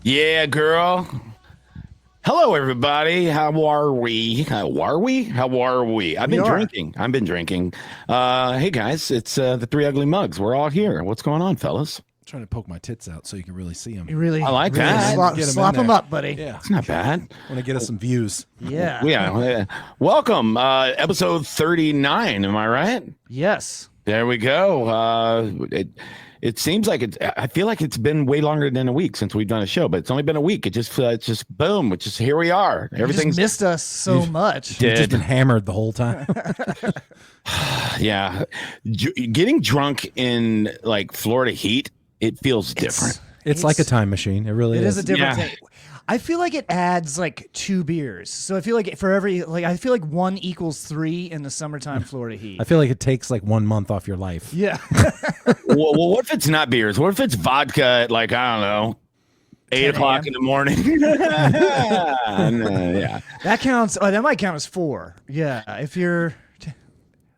Yeah, girl. Hello, everybody. How are we? How are we? I've been drinking. Hey, guys, it's the Three Ugly Mugs. We're all here. What's going on, fellas? I'm trying to poke my tits out so you can really see them. I like that. Slop them up, buddy. Yeah. It's not bad. Want to get us some views. Yeah. Yeah. Welcome. Episode 39. Am I right? Yes. There we go. It seems like I feel like it's been way longer than a week since we've done a show, but it's only been a week. It's just boom. It's just here we are. Everything's missed us so much. You've just been hammered the whole time. Yeah. Getting drunk in like Florida heat, it feels different. It's like a time machine. It really is. It is a different thing. I feel like it adds like 2 beers. So I feel like for every, I feel like 1 equals 3 in the summertime Florida heat. I feel like it takes like 1 month off your life. Yeah. well, what if it's not beers? What if it's vodka at like, I don't know, 8 o'clock in the morning? Yeah. That counts. Oh, that might count as 4. Yeah. If you're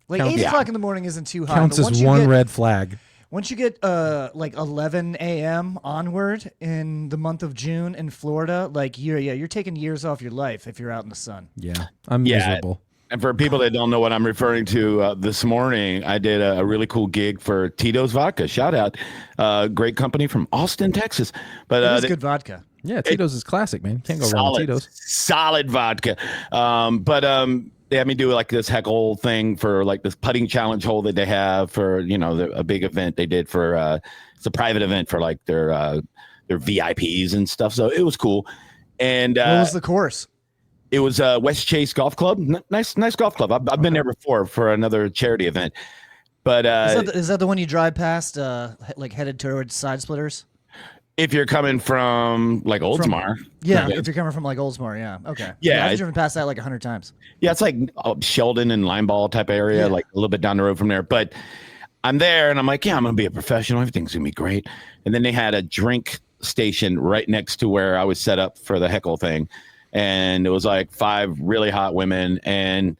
like 8 o'clock in the morning isn't too high. Counts as one red flag. Once you get like 11 a.m. onward in the month of June in Florida, like you're taking years off your life if you're out in the sun. Yeah, I'm miserable. And for people that don't know what I'm referring to, this morning I did a really cool gig for Tito's Vodka. Shout out, great company from Austin, Texas. But it's good vodka. Yeah, Tito's is classic, man. Can't go wrong with Tito's. Solid vodka. They had me do like this heckle thing for like this putting challenge hole that they have for, a big event they did for, it's a private event for like their VIPs and stuff. So it was cool. And what was the course? It was West Chase Golf Club. Nice golf club. I've been there before for another charity event. But is that the one you drive past, like headed towards Side Splitters? If you're coming from like Oldsmar. If you're coming from like Oldsmar, yeah. Okay. Yeah. I've driven past that like 100 times. Yeah, it's like Sheldon and Limeball type area, like a little bit down the road from there. But I'm there and I'm like, yeah, I'm going to be a professional. Everything's going to be great. And then they had a drink station right next to where I was set up for the heckle thing. And it was like 5 really hot women. And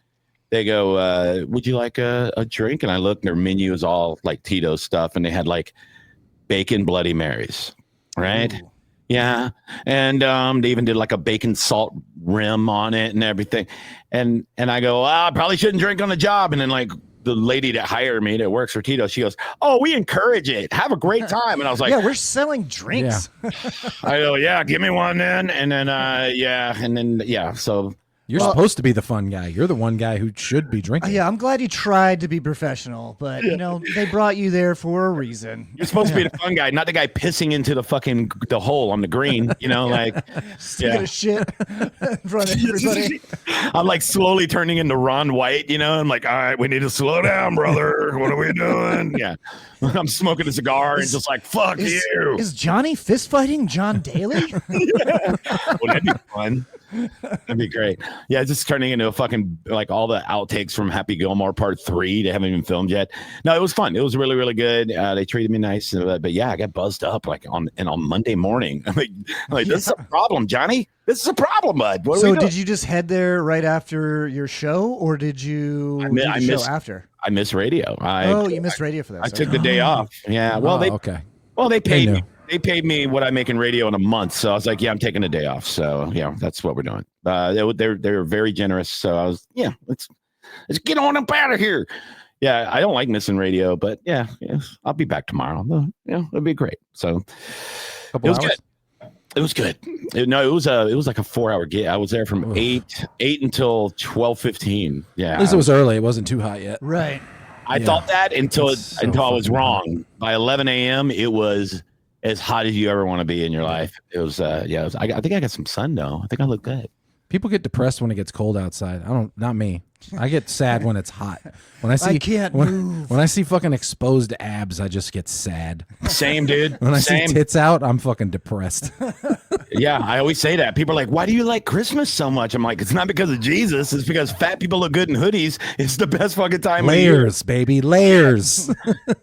they go, would you like a drink? And I looked, and their menu is all like Tito's stuff. And they had like bacon Bloody Marys. Right. Ooh. Yeah. And they even did like a bacon salt rim on it and everything. And I go, well, I probably shouldn't drink on the job. And then like the lady that hired me that works for Tito, she goes, oh, we encourage it. Have a great time. And I was like, yeah, we're selling drinks. Yeah. I go, yeah, give me one then. And then, so. You're supposed to be the fun guy. You're the one guy who should be drinking. Yeah, I'm glad you tried to be professional, but they brought you there for a reason. You're supposed to be the fun guy, not the guy pissing into the hole on the green. Sticking a shit in front of everybody. I'm like slowly turning into Ron White. I'm like, all right, we need to slow down, brother. What are we doing? Yeah, I'm smoking a cigar and just like, fuck you. Is Johnny fist fighting John Daly? Yeah. Well, that'd be fun. That'd be great. Yeah, just turning into a fucking like all the outtakes from Happy Gilmore Part 3. They haven't even filmed yet. No, it was fun. It was really, really good. They treated me nice. But yeah, I got buzzed up like on Monday morning. I'm like, this is a problem, Johnny. This is a problem, bud. So did you just head there right after your show, or did you show after? I missed radio. You missed radio for that. I took the day off. Yeah. Well, they paid me. They paid me what I make in radio in a month. So I was like, yeah, I'm taking a day off. So, that's what we're doing. They're very generous. So I was, let's get on up out of here. Yeah, I don't like missing radio, but yeah, I'll be back tomorrow. It'll be great. So it was good. It was good. It was like a 4-hour gig. I was there from 8 until 12:15. Yeah. At least it was early. It wasn't too hot yet. Right. I thought that until I was wrong. By 11 a.m., it was as hot as you ever want to be in your life. It was, I think I got some sun though. I think I look good. People get depressed when it gets cold outside. Not me. I get sad when it's hot. When I see fucking exposed abs, I just get sad. Same, dude. When I see tits out, I'm fucking depressed. Yeah, I always say that. People are like, why do you like Christmas so much? I'm like, it's not because of Jesus. It's because fat people look good in hoodies. It's the best fucking time of year. Layers, baby, layers.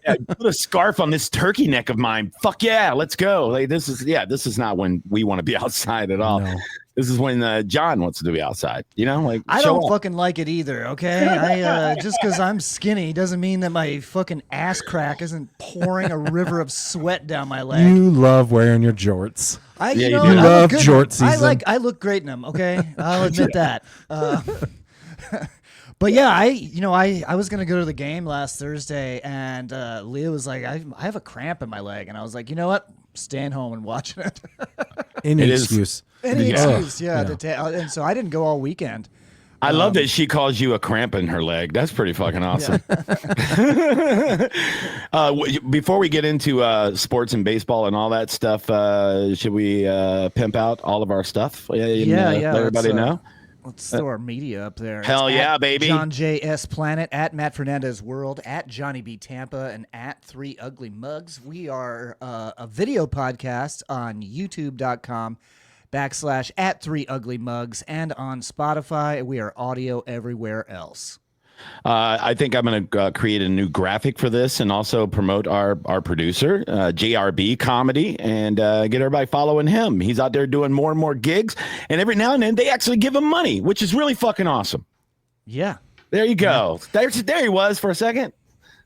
Yeah, put a scarf on this turkey neck of mine. Fuck yeah, let's go. Like this is not when we want to be outside at all. No. This is when John wants to be outside. You know, like I show don't up. fucking like it either. Okay, I just because I'm skinny doesn't mean that my fucking ass crack isn't pouring a river of sweat down my leg. You love wearing your jorts. Yeah, you do. You I love look good. short season. I look great in them. Okay, I'll admit that. But yeah, I was gonna go to the game last Thursday, and Leah was like, I have a cramp in my leg, and I was like, you know what, staying home and watching it. Any It is. excuse. Any Yeah. excuse, yeah. And so I didn't go all weekend. I love that she calls you a cramp in her leg. That's pretty fucking awesome. Before we get into sports and baseball and all that stuff, should we pimp out all of our stuff? Yeah. Let everybody know. Let's throw our media up there. Hell It's yeah, at baby. John J. S. Planet, at Matt Fernandez World, at Johnny B. Tampa, and at 3 Ugly Mugs. We are a video podcast on youtube.com/ at 3 Ugly Mugs, and on Spotify. We are audio everywhere else. I think I'm going to create a new graphic for this and also promote our producer, JRB Comedy, and get everybody following him. He's out there doing more and more gigs, and every now and then they actually give him money, which is really fucking awesome. Yeah. There you go. There he was for a second.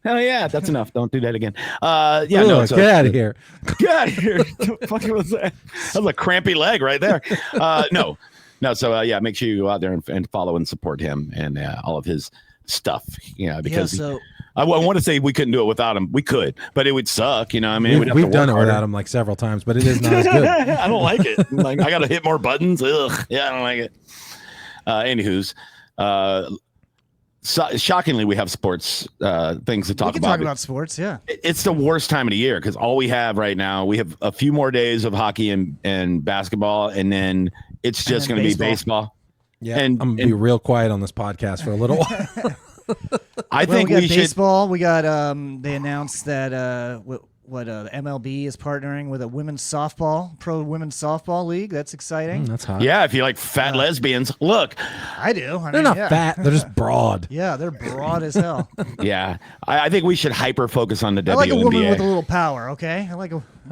Hell yeah, that's enough. Don't do that again. Yeah, no, Ugh, get out of here. Get out of here. Fucking was that? That was a crampy leg right there. No. So yeah, make sure you go out there and follow and support him and all of his stuff. Because I want to say we couldn't do it without him. We could, but it would suck. I mean, We've done it without him like several times, but it is not as good. I don't like it. Like I got to hit more buttons. Ugh. Yeah, I don't like it. Anywho's. Shockingly, we have sports things to talk We can about. talk about sports, yeah. It's the worst time of the year because all we have right now, we have a few more days of hockey and basketball, and then it's just going to be baseball. Yeah, And- I'm gonna be real quiet on this podcast for a little while. I think we got we should. baseball. We got they announced that MLB is partnering with a pro women's softball league. That's exciting. That's hot. Yeah, if you like fat lesbians, look. I do. They're not fat. They're just broad. Yeah, they're broad as hell. Yeah, I think we should hyper focus on the WNBA. I like a woman with a little power. Okay, I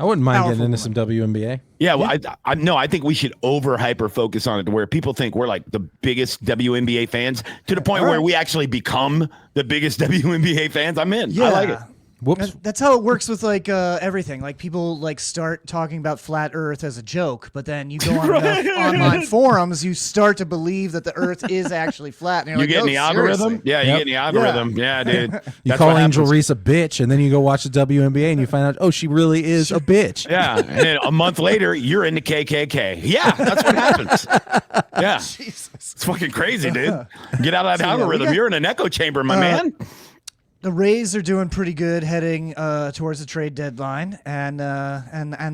wouldn't mind getting Powerful into some WNBA. Yeah, well, I think we should over hyper focus on it to where people think we're like the biggest WNBA fans to the point where we actually become the biggest WNBA fans. I'm in. Yeah. I like it. Whoops. That's how it works with like everything. Like people like start talking about flat Earth as a joke, but then you go on enough online forums, you start to believe that the Earth is actually flat. And you're You like, get in the algorithm? seriously. Yeah, you get in the algorithm. Yeah, dude. You That's call what Angel happens. Reese a bitch, and then you go watch the WNBA, and you find out, oh, she really is a bitch. Yeah, and then a month later, you're in the KKK. Yeah, that's what happens. Yeah, Jesus. it's fucking crazy, dude. Get out of that So, yeah, we algorithm. got- You're in an echo chamber, my man. The Rays are doing pretty good heading towards the trade deadline, and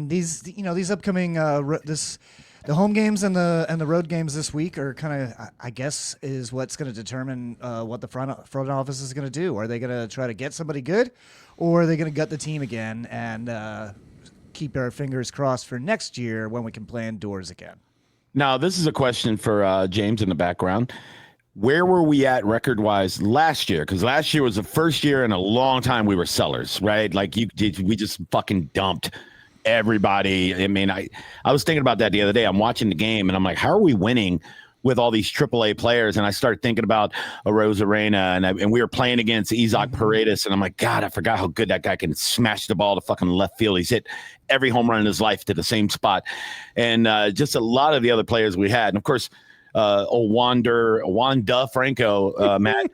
these upcoming the home games and the road games this week are kind of, I guess, is what's going to determine what the front office is going to do. Are they going to try to get somebody good, or are they going to gut the team again and keep our fingers crossed for next year when we can play indoors again? Now, this is a question for James in the background. Where were we at record-wise last year? Because last year was the first year in a long time we were sellers, right? Like we just fucking dumped everybody. I mean, I was thinking about that the other day. I'm watching the game, and I'm like, how are we winning with all these AAA players? And I started thinking about Arozarena, and we were playing against Isaac Paredes, and I'm like, God, I forgot how good that guy can smash the ball to fucking left field. He's hit every home run in his life to the same spot. And just a lot of the other players we had. And, of course, Wanda Franco, Matt,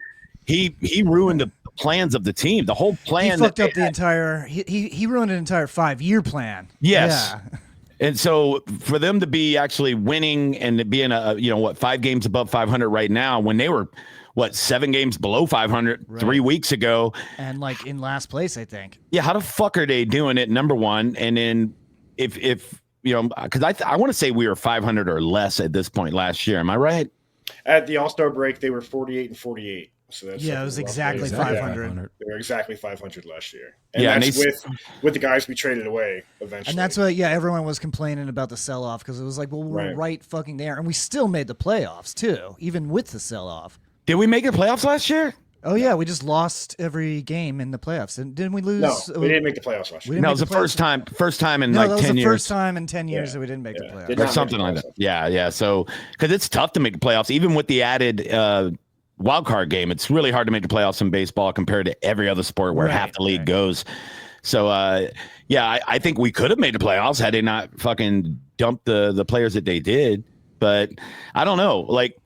he ruined the plans of the team. The whole plan. He fucked up the entire. He ruined an entire 5-year plan. Yes. Yeah. And so for them to be actually winning and to be in 5 games above 500 right now, when they were 7 games below 500 3 weeks ago, And like in last place, I think. yeah, how the fuck are they doing it? Number one, and then if because I want to say we were 500 or less at this point last year. Am I right? At the All-Star break, they were 48-48. So that's it was exactly 500. They were exactly 500 last year. And that's with the guys we traded away eventually. And that's what, everyone was complaining about the sell-off because it was like, well, we're right fucking there. And we still made the playoffs, too, even with the sell-off. Did we make the playoffs last year? Oh, yeah, we just lost every game in the playoffs. And didn't we lose? No, we didn't make the playoffs last year. No, it was the first time in like 10 years. No, that was the first time in 10 years that we didn't make the playoffs. Or something like that. Yeah. So, because it's tough to make the playoffs, even with the added wild card game, it's really hard to make the playoffs in baseball compared to every other sport where half the league goes. So, I think we could have made the playoffs had they not fucking dumped the players that they did. But I don't know. Like,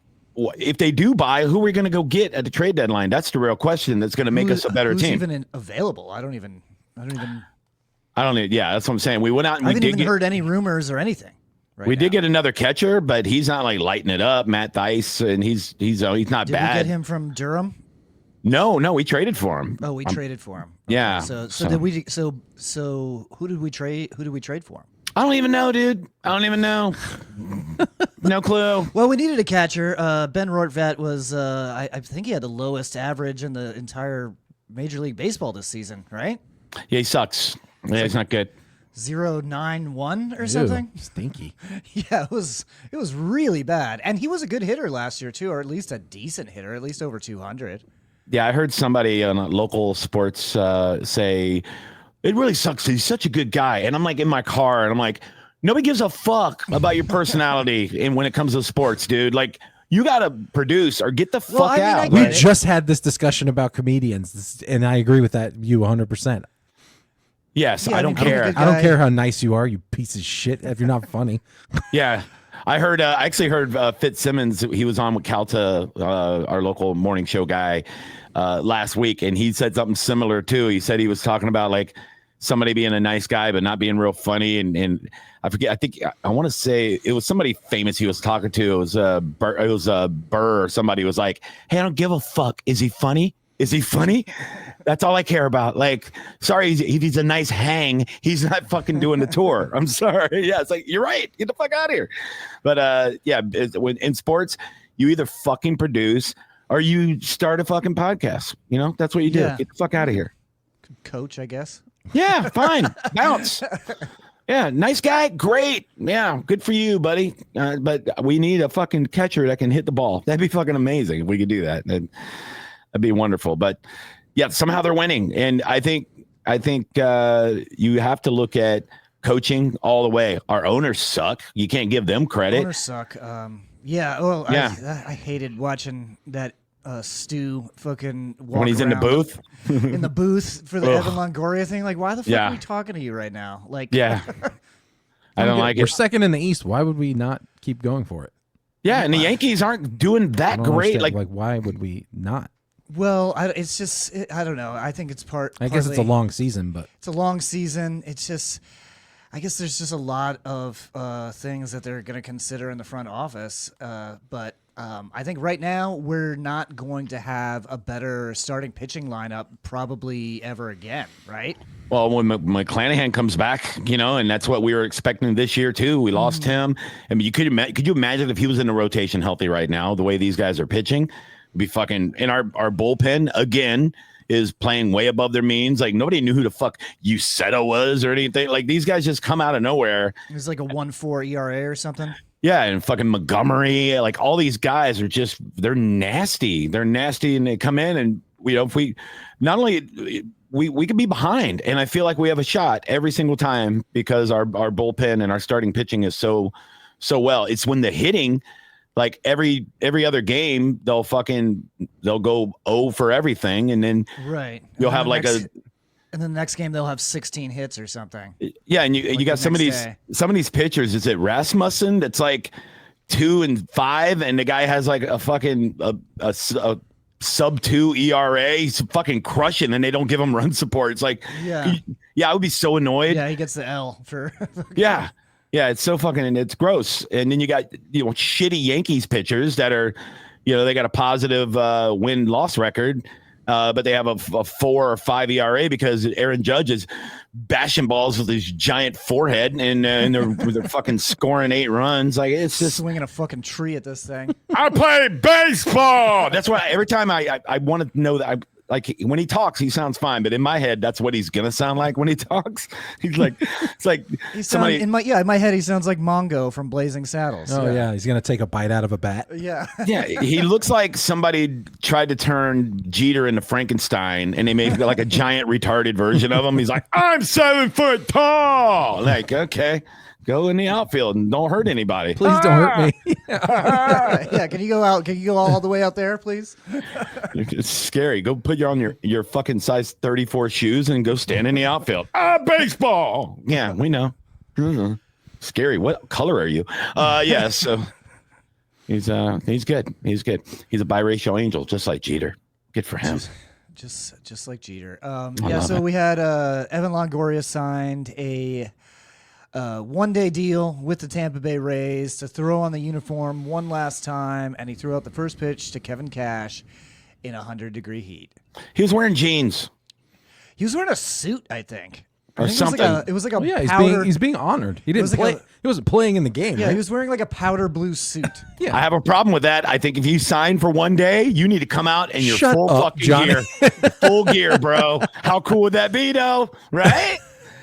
if they do buy, who are we going to go get at the trade deadline? That's the real question. That's going to make us a better team. Who's even available? I don't even. Yeah, that's what I'm saying. We went out and I haven't even heard any rumors or anything. We did get another catcher, but he's not like lighting it up. Matt Thies, and he's not bad. Did we get him from Durham? No, we traded for him. Oh, we traded for him. Okay. Yeah. So who did we trade? Who did we trade for him? I don't even know, dude. I don't even know. No clue. Well, we needed a catcher. Ben Rortvedt was, I think he had the lowest average in the entire Major League Baseball this season, right? Yeah, he sucks. Yeah, he's not good. 0.91 or something. Stinky. Yeah, it was really bad. And he was a good hitter last year too, or at least a decent hitter, at least over 200. Yeah, I heard somebody on local sports say it really sucks. He's such a good guy. And I'm like in my car and I'm like, nobody gives a fuck about your personality and when it comes to sports, dude. Like, you got to produce or get the fuck out. We just had this discussion about comedians, and I agree with that view 100%. Yes, I don't care. I don't care how nice you are, you piece of shit, if you're not funny. Yeah. I actually heard Fitzsimmons. He was on with Calta, our local morning show guy, last week, and he said something similar too. He said he was talking about like somebody being a nice guy but not being real funny, and I forget. I think I want to say it was somebody famous he was talking to. It was Burr or somebody was like, "Hey, I don't give a fuck. Is he funny? Is he funny? That's all I care about. Like, sorry, if he's a nice hang, he's not fucking doing the tour. I'm sorry. Yeah, it's like, you're right. Get the fuck out of here." But when in sports, you either fucking produce or you start a fucking podcast. You know, that's what you do. Get the fuck out of here. Coach, I guess. Yeah, fine. Bounce. Yeah, nice guy. Great. Yeah, good for you, buddy. But we need a fucking catcher that can hit the ball. That'd be fucking amazing if we could do that. That'd be wonderful. But yeah, somehow they're winning, and I think you have to look at coaching all the way. Our owners suck. You can't give them credit. Owners suck. I hated watching that Stu fucking walk when he's in the booth. In the booth for the Evan Longoria thing. Like, why the fuck are we talking to you right now? Like, yeah, I don't like it. We're second in the East. Why would we not keep going for it? Yeah, and the Yankees aren't doing that great. Like, why would we not? Well, it's just I don't know. I think it's I guess it's a long season, but it's a long season. It's just, I guess there's just a lot of things that they're going to consider in the front office. But I think right now we're not going to have a better starting pitching lineup probably ever again, right? Well, when McClanahan comes back, and that's what we were expecting this year too. We lost him. I mean, could you imagine if he was in the rotation healthy right now, the way these guys are pitching? Be fucking in our bullpen again is playing way above their means. Like, nobody knew who the fuck Uceta was or anything. Like, these guys just come out of nowhere. It was like a 1.4 ERA or something. Yeah, and fucking Montgomery, like all these guys are they're nasty. They're nasty, and they come in, and if we not only we could be behind, and I feel like we have a shot every single time because our bullpen and our starting pitching is so well. It's when the hitting. Like every other game, they'll go 0 for everything, and then you'll have like and then the next game they'll have 16 hits or something. Yeah, and you got some of these pitchers. Is it Rasmussen that's like 2 and 5, and the guy has like a fucking a sub 2 ERA. He's fucking crushing, and they don't give him run support. It's like I would be so annoyed. Yeah, he gets the L for yeah. Yeah, it's so fucking, it's gross. And then you got, shitty Yankees pitchers that are, they got a positive win-loss record. but they have a 4 or 5 ERA because Aaron Judge is bashing balls with his giant forehead, and they're fucking scoring 8 runs. Like, it's just swinging a fucking tree at this thing. I play baseball. That's why every time I want to know that like when he talks, he sounds fine, but in my head, that's what he's gonna sound like when he talks. He's like, it's like somebody in my head, he sounds like Mongo from Blazing Saddles. Oh yeah, he's gonna take a bite out of a bat. Yeah, yeah. He looks like somebody tried to turn Jeter into Frankenstein, and they made like a giant retarded version of him. He's like, I'm 7 foot tall. Like, okay. Go in the outfield and don't hurt anybody. Please don't hurt me. Yeah, can you go out? Can you go all the way out there, please? It's scary. Go put on your fucking size 34 shoes and go stand in the outfield. Baseball. Yeah, we know. Scary. What color are you? Yeah. So he's good. He's good. He's a biracial angel, just like Jeter. Good for him. Just like Jeter. Yeah. So we had Evan Longoria signed a 1-day deal with the Tampa Bay Rays to throw on the uniform one last time, and he threw out the first pitch to Kevin Cash in 100-degree heat. He was wearing jeans. He was wearing a suit, I think. Or something. It was like a yeah, powder. He's being honored. He didn't play. He wasn't playing in the game. Yeah, right? he was wearing like a powder blue suit. Yeah. I have a problem with that. I think if you sign for 1 day, you need to come out in your Shut full up, fucking Johnny. gear. Full gear, bro. How cool would that be, though? Right?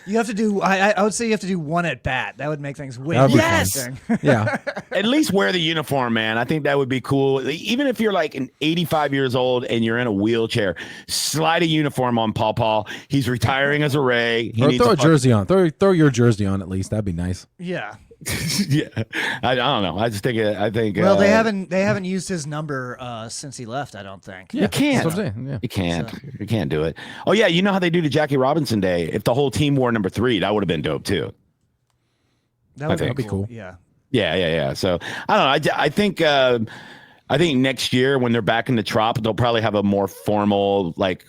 You have to do. I would say you have to do one at bat. That would make things way That'd more be interesting. Yeah. At least wear the uniform, man. I think that would be cool. Even if you're like 85 years old and you're in a wheelchair, slide a uniform on Paul. He's retiring as a Ray. Or throw a jersey on. Throw your jersey on at least. That'd be nice. Yeah. Yeah, I don't know. I just think. Well, they haven't used his number since he left. I don't think. You can't. That's what I'm saying. Yeah. You can't. You can't do it. Oh yeah, you know how they do the Jackie Robinson Day? If the whole team wore number 3, that would have been dope too. That'd be cool. Yeah. Yeah. So I don't know. I think next year when they're back in the Trop, they'll probably have a more formal like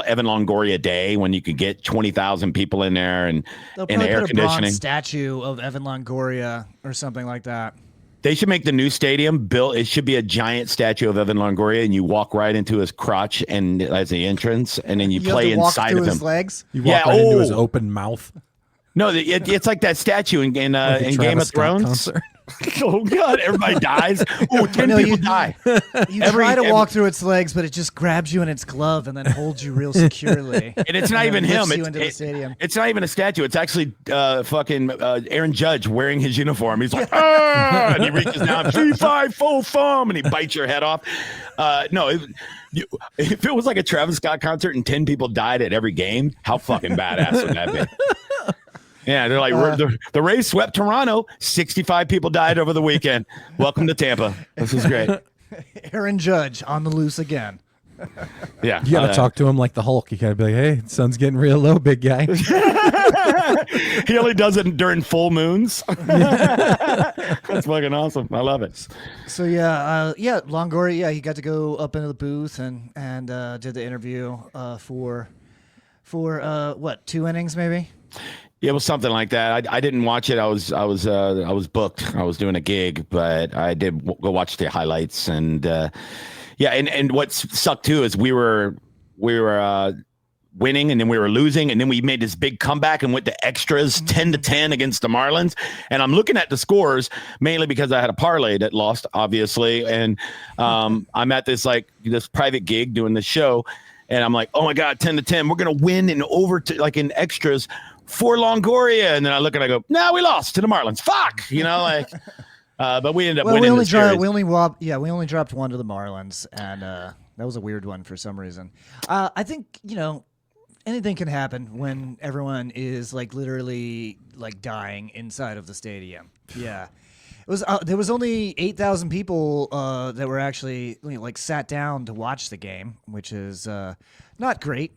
Evan Longoria Day when you could get 20,000 people in there and They'll in the air put a conditioning. bronze statue of Evan Longoria or something like that. They should make the new stadium built. It should be a giant statue of Evan Longoria, and you walk right into his crotch and as the entrance, and then you play inside of him. His legs. You walk right into his open mouth. No, it's like that statue in Game of Thrones. Oh God! Everybody dies. Oh, 10 people die. You try to walk through its legs, but it just grabs you in its glove and then holds you real securely. And it's not even him. It's not even a statue. It's actually fucking Aaron Judge wearing his uniform. He's like, and he reaches down, 3-5 full thumb, and he bites your head off. No, if it was like a Travis Scott concert and 10 people died at every game, how fucking badass would that be? Yeah, they're like, the Rays swept Toronto. 65 people died over the weekend. Welcome to Tampa. This is great. Aaron Judge on the loose again. Yeah. You got to talk to him like the Hulk. You got to be like, hey, sun's getting real low, big guy. He only does it during full moons. That's fucking awesome. I love it. So, Longoria, he got to go up into the booth and did the interview for 2 innings maybe? Yeah, it was something like that. I didn't watch it. I was booked. I was doing a gig, but I did go watch the highlights. And and what sucked too is we were winning and then we were losing, and then we made this big comeback and went to extras 10-10 against the Marlins. And I'm looking at the scores mainly because I had a parlay that lost, obviously. And I'm at this private gig doing the show, and I'm like, oh my God, 10-10. We're gonna win in in extras for Longoria, and then I look and I go, "No, we lost to the Marlins. Fuck," but we ended up winning. We only dropped one to the Marlins, and that was a weird one for some reason. I think anything can happen when everyone is literally dying inside of the stadium. Yeah, it was. There was only 8,000 people that were actually sat down to watch the game, which is not great.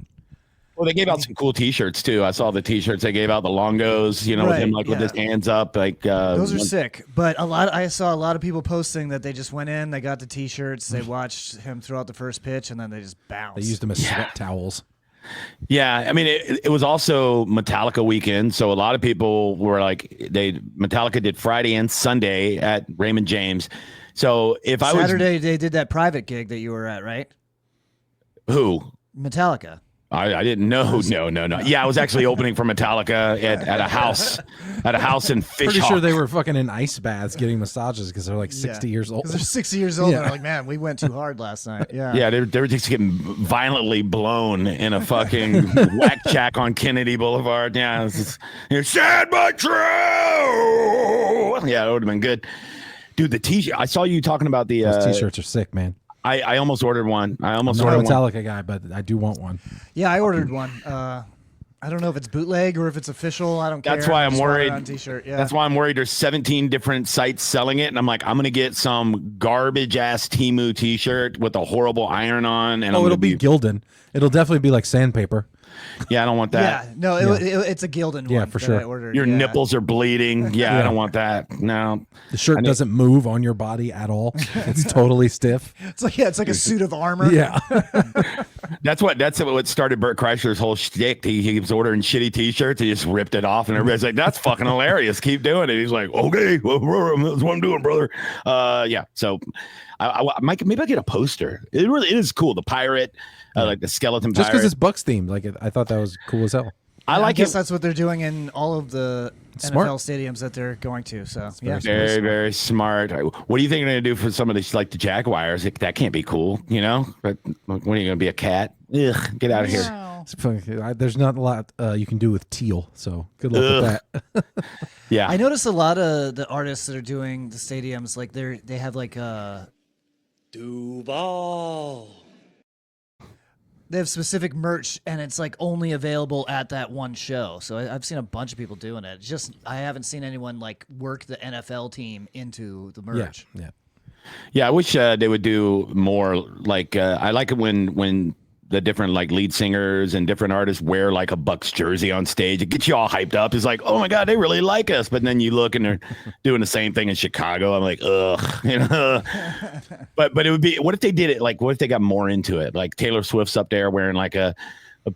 Well, they gave out some cool T-shirts too. I saw the T-shirts they gave out, the Longos, with him with his hands up, those are sick. But I saw a lot of people posting that they just went in, they got the T-shirts, they watched him throw out the first pitch, and then they just bounced. They used them as sweat towels. Yeah, I mean, it was also Metallica weekend, so a lot of people were Metallica did Friday and Sunday at Raymond James. So if I was Saturday, they did that private gig that you were at, right? Who? Metallica. I didn't know. No. Yeah, I was actually opening for Metallica at a house in Fishhawk. Pretty sure they were fucking in ice baths getting massages because they're like 60 years old. Because they're 60 years old. And they're like, man, we went too hard last night. Yeah. Yeah, they were just getting violently blown in a fucking whack shack on Kennedy Boulevard. Yeah, it's sad but true. Yeah, it would have been good. Dude, the t-shirt. I saw you talking about the those t-shirts are sick, man. I almost ordered one. I'm not a Metallica guy, but I do want one. Yeah, I ordered one. I don't know if it's bootleg or if it's official. I don't care. That's why I'm worried. On t-shirt. Yeah. That's why I'm worried. There's 17 different sites selling it, and I'm like, I'm gonna get some garbage ass Temu t-shirt with a horrible iron on. And it'll be Gildan. It'll definitely be like sandpaper. Yeah, I don't want that. Yeah, no, it's a Gildan one. Yeah, for sure. I ordered. Your nipples are bleeding. Yeah, I don't want that. No. The shirt doesn't move on your body at all. It's totally stiff. It's like a suit of armor. Yeah. That's what started Bert Kreischer's whole shtick. He was ordering shitty t-shirts. He just ripped it off, and everybody's like, "That's fucking hilarious. Keep doing it." He's like, "Okay, that's what I'm doing, brother." Yeah. So, maybe I get a poster. It is cool. The pirate, like the skeleton pirate. Just because it's Bucks themed, like I thought that was cool as hell. I guess that's what they're doing in all of the NFL stadiums that they're going to. So yeah, very, very smart. What do you think they're going to do for some of these, like the Jaguars? That can't be cool, you know? But when are you going to be a cat? Ugh, get out of here. There's not a lot you can do with teal, so good luck with that. Yeah, I noticed a lot of the artists that are doing the stadiums, like they have like Duval. They have specific merch, and it's like only available at that one show. So I've seen a bunch of people doing it. Just I haven't seen anyone like work the NFL team into the merch. Yeah. I wish they would do more. Like I like it when the different like lead singers and different artists wear like a Bucks jersey on stage. It gets you all hyped up. It's like, oh my God, they really like us. But then you look and they're doing the same thing in Chicago. I'm like, ugh, you know. But it would be, what if they did it? Like, what if they got more into it? Like Taylor Swift's up there wearing like a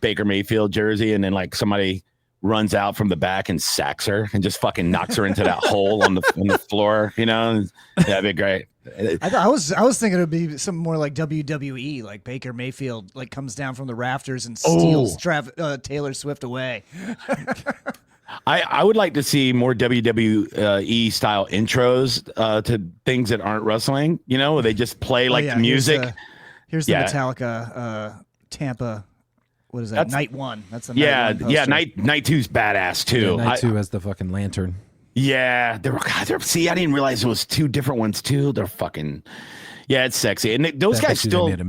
Baker Mayfield jersey, and then like somebody runs out from the back and sacks her and just fucking knocks her into that hole on the floor. You know, that'd be great. I was thinking it would be something more like WWE, like Baker Mayfield like comes down from the rafters and steals Taylor Swift away. I would like to see more WWE style intros to things that aren't wrestling. You know, where they just play the music. Here's the Metallica Tampa. What is that? Night one. That's the night one poster. Night two's badass too. Yeah, night two has the fucking lantern. Yeah, see, I didn't realize it was two different ones too. They're fucking, it's sexy, and those guys still made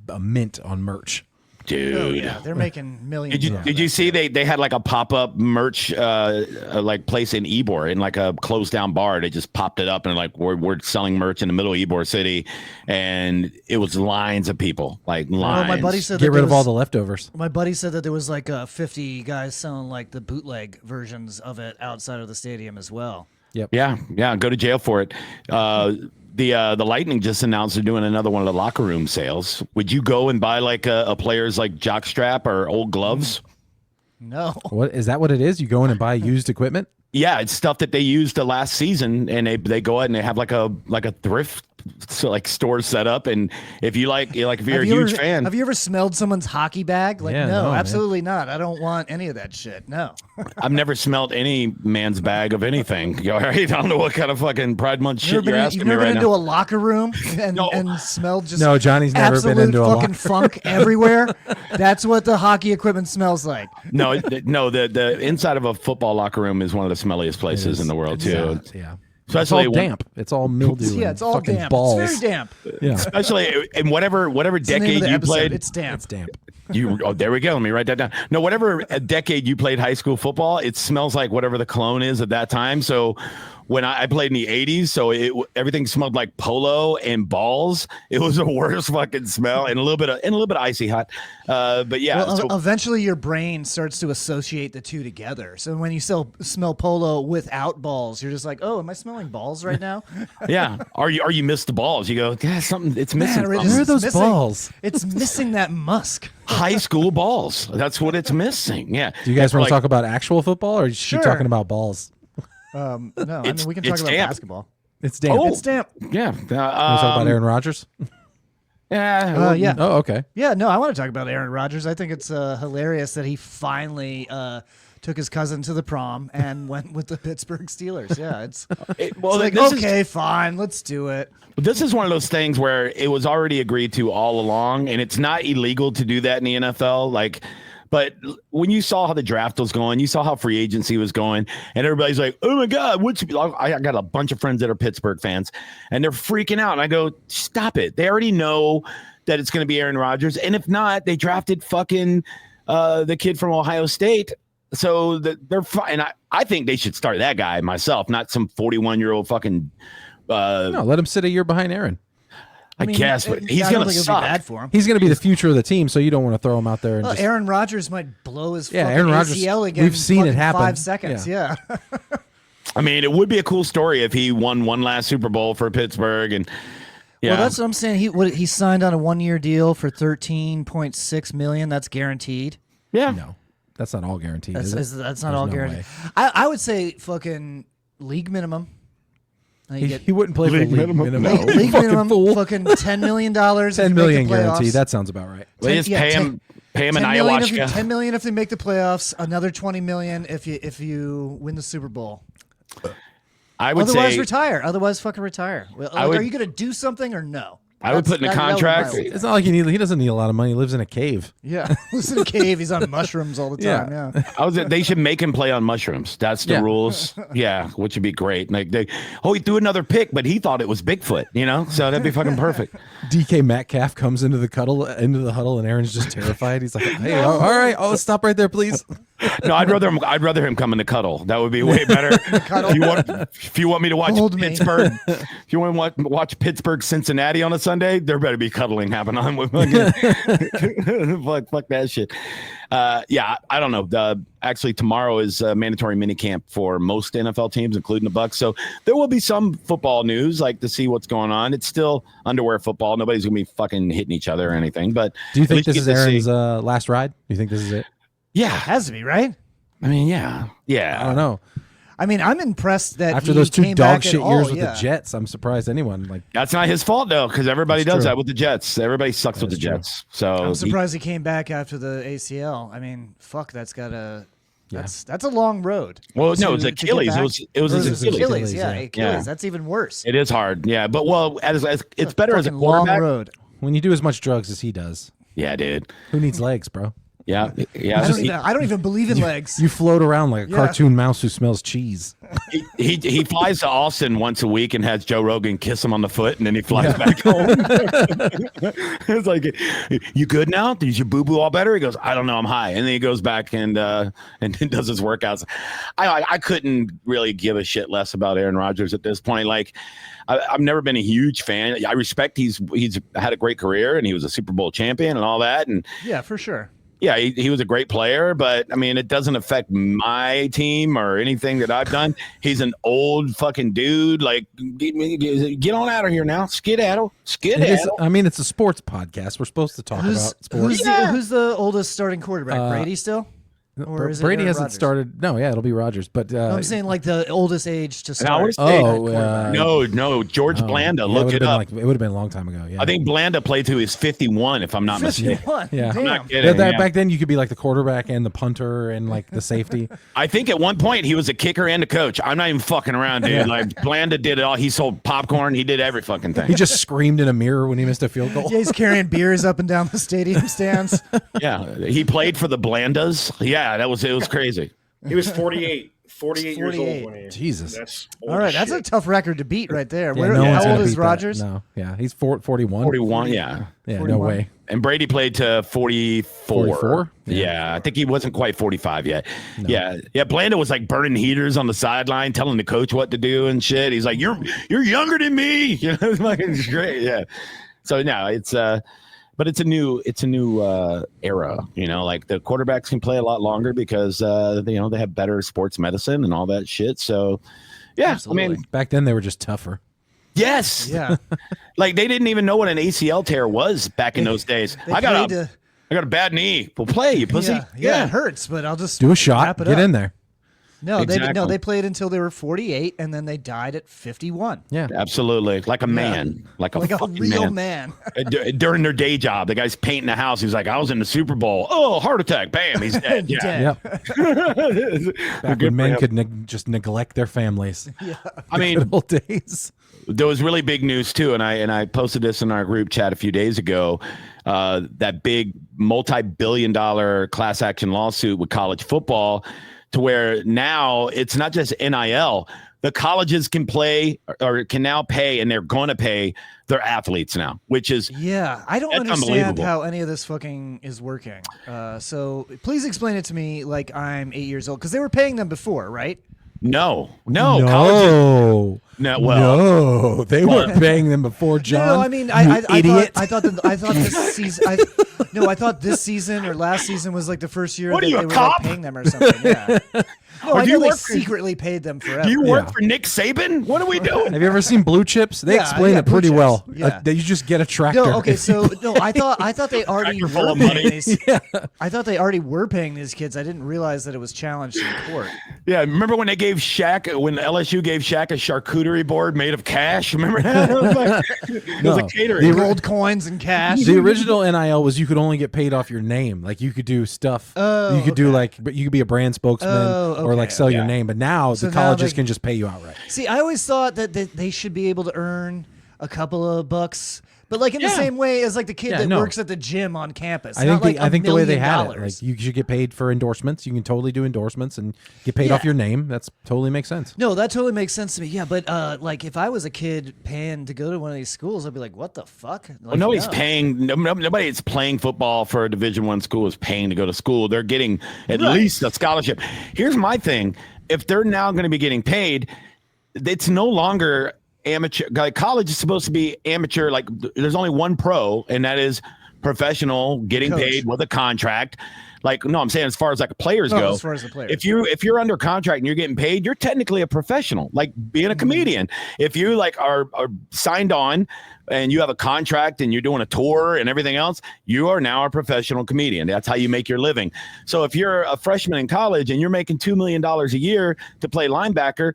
a mint on merch. Dude, oh, yeah, they're making millions. Did you see they had like a pop-up merch like place in Ybor, in like a closed down bar? They just popped it up and like we're selling merch in the middle of Ybor City, and it was lines of people, like lines. My buddy said get rid of all the leftovers. My buddy said that there was like 50 guys selling like the bootleg versions of it outside of the stadium as well. Yep. Yeah. Go to jail for it. The Lightning just announced they're doing another one of the locker room sales. Would you go and buy like a player's like jockstrap or old gloves? No. What is that? What it is? You go in and buy used equipment? Yeah, it's stuff that they used the last season, and they go out and they have like a thrift store set up. And if you if you're a huge fan, have you ever smelled someone's hockey bag? Like, no, absolutely man. not. I don't want any of that shit. No. I've never smelled any man's bag of anything. All right, I don't know what kind of fucking Pride Month shit you're asking me right now. You've never been into a locker room and smelled just Johnny's never been into a fucking funk everywhere. That's what the hockey equipment smells like. No, the inside of a football locker room is one of the smelliest places in the world too. Yeah. Especially it's all damp. It's all mildew. Yeah, it's all damp. Balls. It's very damp. Yeah. Especially in whatever decade you played. It's damp. It's damp. There we go. Let me write that down. No, whatever decade you played high school football, it smells like whatever the cologne is at that time. So when I played in the 80s, so everything smelled like polo and balls. It was the worst fucking smell, and a little bit of icy hot. But yeah. Well, eventually your brain starts to associate the two together. So when you smell polo without balls, you're just like, oh, am I smelling balls right now? Yeah. Or you miss the balls. You go, yeah, something. It's missing. Where are those balls? It's missing that musk. High school balls. That's what it's missing. Yeah. Do you guys want to talk about actual football, or is she talking about balls? No, I mean we can talk about basketball. It's damp. It's damp. Yeah. Want to talk about Aaron Rodgers? Yeah. Oh, okay. Yeah, no, I want to talk about Aaron Rodgers. I think it's hilarious that he finally took his cousin to the prom and went with the Pittsburgh Steelers. Yeah, it's like, okay, fine, let's do it. This is one of those things where it was already agreed to all along, and it's not illegal to do that in the NFL. But when you saw how the draft was going, you saw how free agency was going, and everybody's like, oh my God, I got a bunch of friends that are Pittsburgh fans, and they're freaking out. And I go, stop it. They already know that it's going to be Aaron Rodgers. And if not, they drafted fucking the kid from Ohio State. So they're fine. And I think they should start that guy myself, not some 41-year-old fucking. No, let him sit a year behind Aaron. I guess, but he's going to suck. Be bad for him. He's going to be the future of the team, so you don't want to throw him out there. And Aaron Rodgers might blow his fucking Aaron Rodgers, ACL again. we've seen it happen. 5 seconds, yeah. I mean, it would be a cool story if he won one last Super Bowl for Pittsburgh. And Well, that's what I'm saying. He signed on a 1-year deal for $13.6 million. That's guaranteed. Yeah. No, that's not all guaranteed. That's not all guaranteed. I would say fucking league minimum. He wouldn't play for league minimum. League minimum, fucking $10 million. $10 million guaranteed. That sounds about right. Well, just pay him an ayahuasca. $10 million if they make the playoffs. Another $20 million if you win the Super Bowl. Otherwise, retire. Otherwise, fucking retire. Are you going to do something or no? I would put in a contract. It's not like he doesn't need a lot of money. He lives in a cave. Yeah, lives in a cave. He's on mushrooms all the time. Yeah. They should make him play on mushrooms. That's the rules. Yeah, which would be great. Like he threw another pick, but he thought it was Bigfoot. So that'd be fucking perfect. DK Metcalf comes into the huddle, and Aaron's just terrified. He's like, "Hey, all right, stop right there, please." No, I'd rather him come in the cuddle. That would be way better. If you want me to watch Pittsburgh, if you want to watch Pittsburgh Cincinnati on a Sunday, there better be cuddling happening on with fuck that shit. I don't know. Actually, tomorrow is a mandatory minicamp for most NFL teams, including the Bucs. So there will be some football news, like to see what's going on. It's still underwear football. Nobody's gonna be fucking hitting each other or anything. But do you think this is Aaron's last ride? Do you think this is it? Yeah, it has to be, right? I mean, yeah. I don't know. I mean, I'm impressed that after those 2 dog shit years with the Jets, I'm surprised anyone That's not his fault though, because everybody does that with the Jets. Everybody sucks with the Jets. So I'm surprised he came back after the ACL. I mean, fuck, that's a long road. Well, no, it's Achilles. It was his Achilles. Achilles. That's even worse. It is hard. Yeah, but it's better as a quarterback. Long road. When you do as much drugs as he does. Yeah, dude. Who needs legs, bro? Yeah. I don't even believe in legs. You float around like a cartoon mouse who smells cheese. He flies to Austin once a week and has Joe Rogan kiss him on the foot, and then he flies back home. It's like, you good now? Is your boo boo all better? He goes, I don't know, I'm high, and then he goes back and does his workouts. I couldn't really give a shit less about Aaron Rodgers at this point. Like, I've never been a huge fan. I respect he's had a great career and he was a Super Bowl champion and all that. And yeah, for sure. Yeah, he was a great player, but I mean, it doesn't affect my team or anything that I've done. He's an old fucking dude. Like, get on out of here now. Skedaddle. I mean, it's a sports podcast. We're supposed to talk about sports. Who's the oldest starting quarterback? Brady still? Or is Brady hasn't Rodgers? started. No, yeah, it'll be Rodgers. But I'm saying like the oldest age to start. No, George Blanda. Look it up. It would have been a long time ago. Yeah, I think Blanda played to his 51, if I'm not mistaken. Yeah, I'm not kidding. Back then, you could be like the quarterback and the punter and like the safety. I think at one point he was a kicker and a coach. I'm not even fucking around, dude. Yeah. Like Blanda did it all. He sold popcorn. He did every fucking thing. He just screamed in a mirror when he missed a field goal. Yeah, he's carrying beers up and down the stadium stands. Yeah, he played for the Blandas. Yeah, it was crazy. He was 48 years old when he. Jesus. That's all right. That's a tough record to beat right there. Yeah, how old is Rodgers? No. Yeah, he's 41. 41, yeah. Yeah, 41. No way. And Brady played to 44. 44? Yeah, I think he wasn't quite 45 yet. No. Yeah. Blanda was like burning heaters on the sideline, telling the coach what to do and shit. He's like, "You're younger than me." It's great. Yeah. So no, it's but it's a new era, like the quarterbacks can play a lot longer because they have better sports medicine and all that shit. So yeah, absolutely. I mean, back then they were just tougher. Yes. Yeah. Like they didn't even know what an ACL tear was back in those days. I got a bad knee. We'll play, you pussy. Yeah, it hurts, but I'll just do a shot. wrap it Get up. in there. No, exactly. they played until they were 48, and then they died at 51. Yeah, absolutely, like a man, like a real man. During their day job, the guy's painting a house. He's like, "I was in the Super Bowl. Oh, heart attack! Bam, he's dead." Yeah. Back when men could just neglect their families. Yeah. I mean, good old days. There was really big news too, and I posted this in our group chat a few days ago. That big multi-billion-dollar class action lawsuit with college football, to where now it's not just NIL. The colleges can play or can now pay, and they're going to pay their athletes now, which is I don't understand how any of this fucking is working. So please explain it to me like I'm 8 years old, because they were paying them before, right? No. Colleges, no, they weren't paying them before, John. No, I mean, I thought this season. I thought this season or last season was like the first year that they were like paying them or something. Yeah. No, I know they secretly paid them forever. Do you work for Nick Saban? What are we doing? Have you ever seen Blue Chips? They explain it pretty well. You just get a tractor. No, okay, so I thought they already were paying these. I thought they already were paying these kids. I didn't realize that it was challenged in court. Yeah, remember when when LSU gave Shaq a charcuterie board made of cash? Remember that? It was like catering. The gold coins and cash. The original NIL was you could only get paid off your name. Like you could do stuff. You could do but you could be a brand spokesman or like sell your name. But now the colleges can just pay you outright. See, I always thought that they should be able to earn a couple of bucks, but like in the same way as like the kid that works at the gym on campus. I think the way they had it, like you should get paid for endorsements. You can totally do endorsements and get paid off your name. That's totally makes sense. No, that totally makes sense to me. Yeah, but like if I was a kid paying to go to one of these schools, I'd be like, what the fuck? Like, nobody's paying. Nobody that's playing football for a Division I school is paying to go to school. They're getting at least a scholarship. Here's my thing: if they're now going to be getting paid, it's no longer amateur. Like college is supposed to be amateur. Like there's only one pro, and that is professional, getting paid with a contract. Like, no, I'm saying as far as like players go, as far as the players. If you're under contract and you're getting paid, you're technically a professional, like being a comedian. If you like are signed on and you have a contract and you're doing a tour and everything else, you are now a professional comedian. That's how you make your living. So if you're a freshman in college and you're making $2 million a year to play linebacker,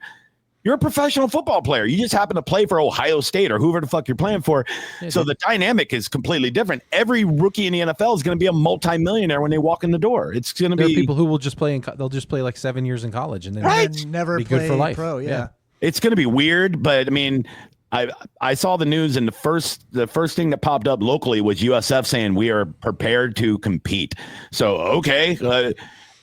you're a professional football player. You just happen to play for Ohio State or whoever the fuck you're playing for. So the dynamic is completely different. Every rookie in the NFL is going to be a multimillionaire when they walk in the door. It's going to be people who will just play they'll just play like 7 years in college and then never be play good for life. Pro. Yeah. It's going to be weird, but I mean, I saw the news and the first thing that popped up locally was USF saying we are prepared to compete. So okay,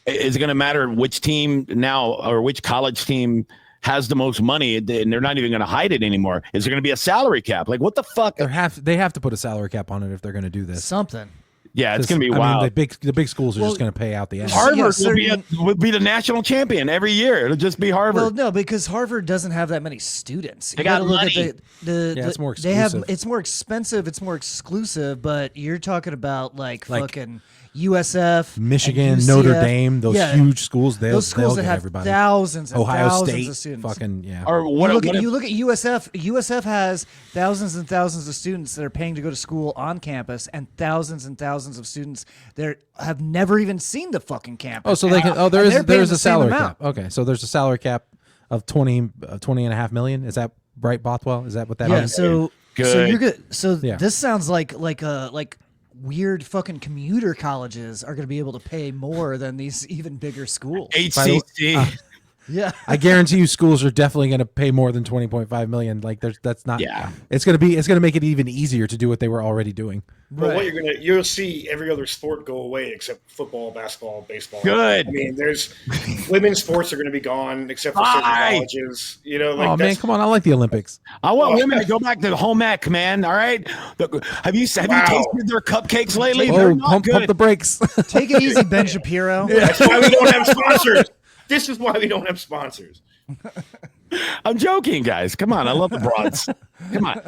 is it going to matter which team now or which college team has the most money, and they're not even going to hide it anymore? Is there going to be a salary cap? Like, what the fuck? They have to put a salary cap on it if they're going to do this. Something. Yeah, it's going to be wild. I mean, the big schools are just going to pay out the ass. Harvard will be the national champion every year. It'll just be Harvard. Well, no, because Harvard doesn't have that many students. They got money. It's more exclusive. It's more expensive. It's more exclusive. But you're talking about like fucking USF, Michigan, Notre Dame, those huge schools. Those schools that have everybody. thousands and Ohio thousands State, of students. fucking Or you look at USF. USF has thousands and thousands of students that are paying to go to school on campus, and thousands of students that have never even seen the fucking campus. Oh, so they can. Oh, there's a salary cap. Okay, so there's a salary cap of 20.5 million. Is that right, Bothwell? Is that what that is? So good. So you're good. So this sounds like weird fucking commuter colleges are going to be able to pay more than these even bigger schools. HCC. Yeah, I guarantee you, schools are definitely going to pay more than 20.5 million. Like, that's not. Yeah, it's going to make it even easier to do what they were already doing. But what you'll see every other sport go away except football, basketball, baseball. Good. I mean, there's women's sports are going to be gone except for certain colleges. You know, like man, come on! I like the Olympics. I want women to go back to home ec, man. All right. Have you tasted their cupcakes lately? Oh, pump the brakes. Take it easy, Ben Shapiro. That's why we don't have sponsors. This is why we don't have sponsors. I'm joking, guys. Come on. I love the broads. Come on.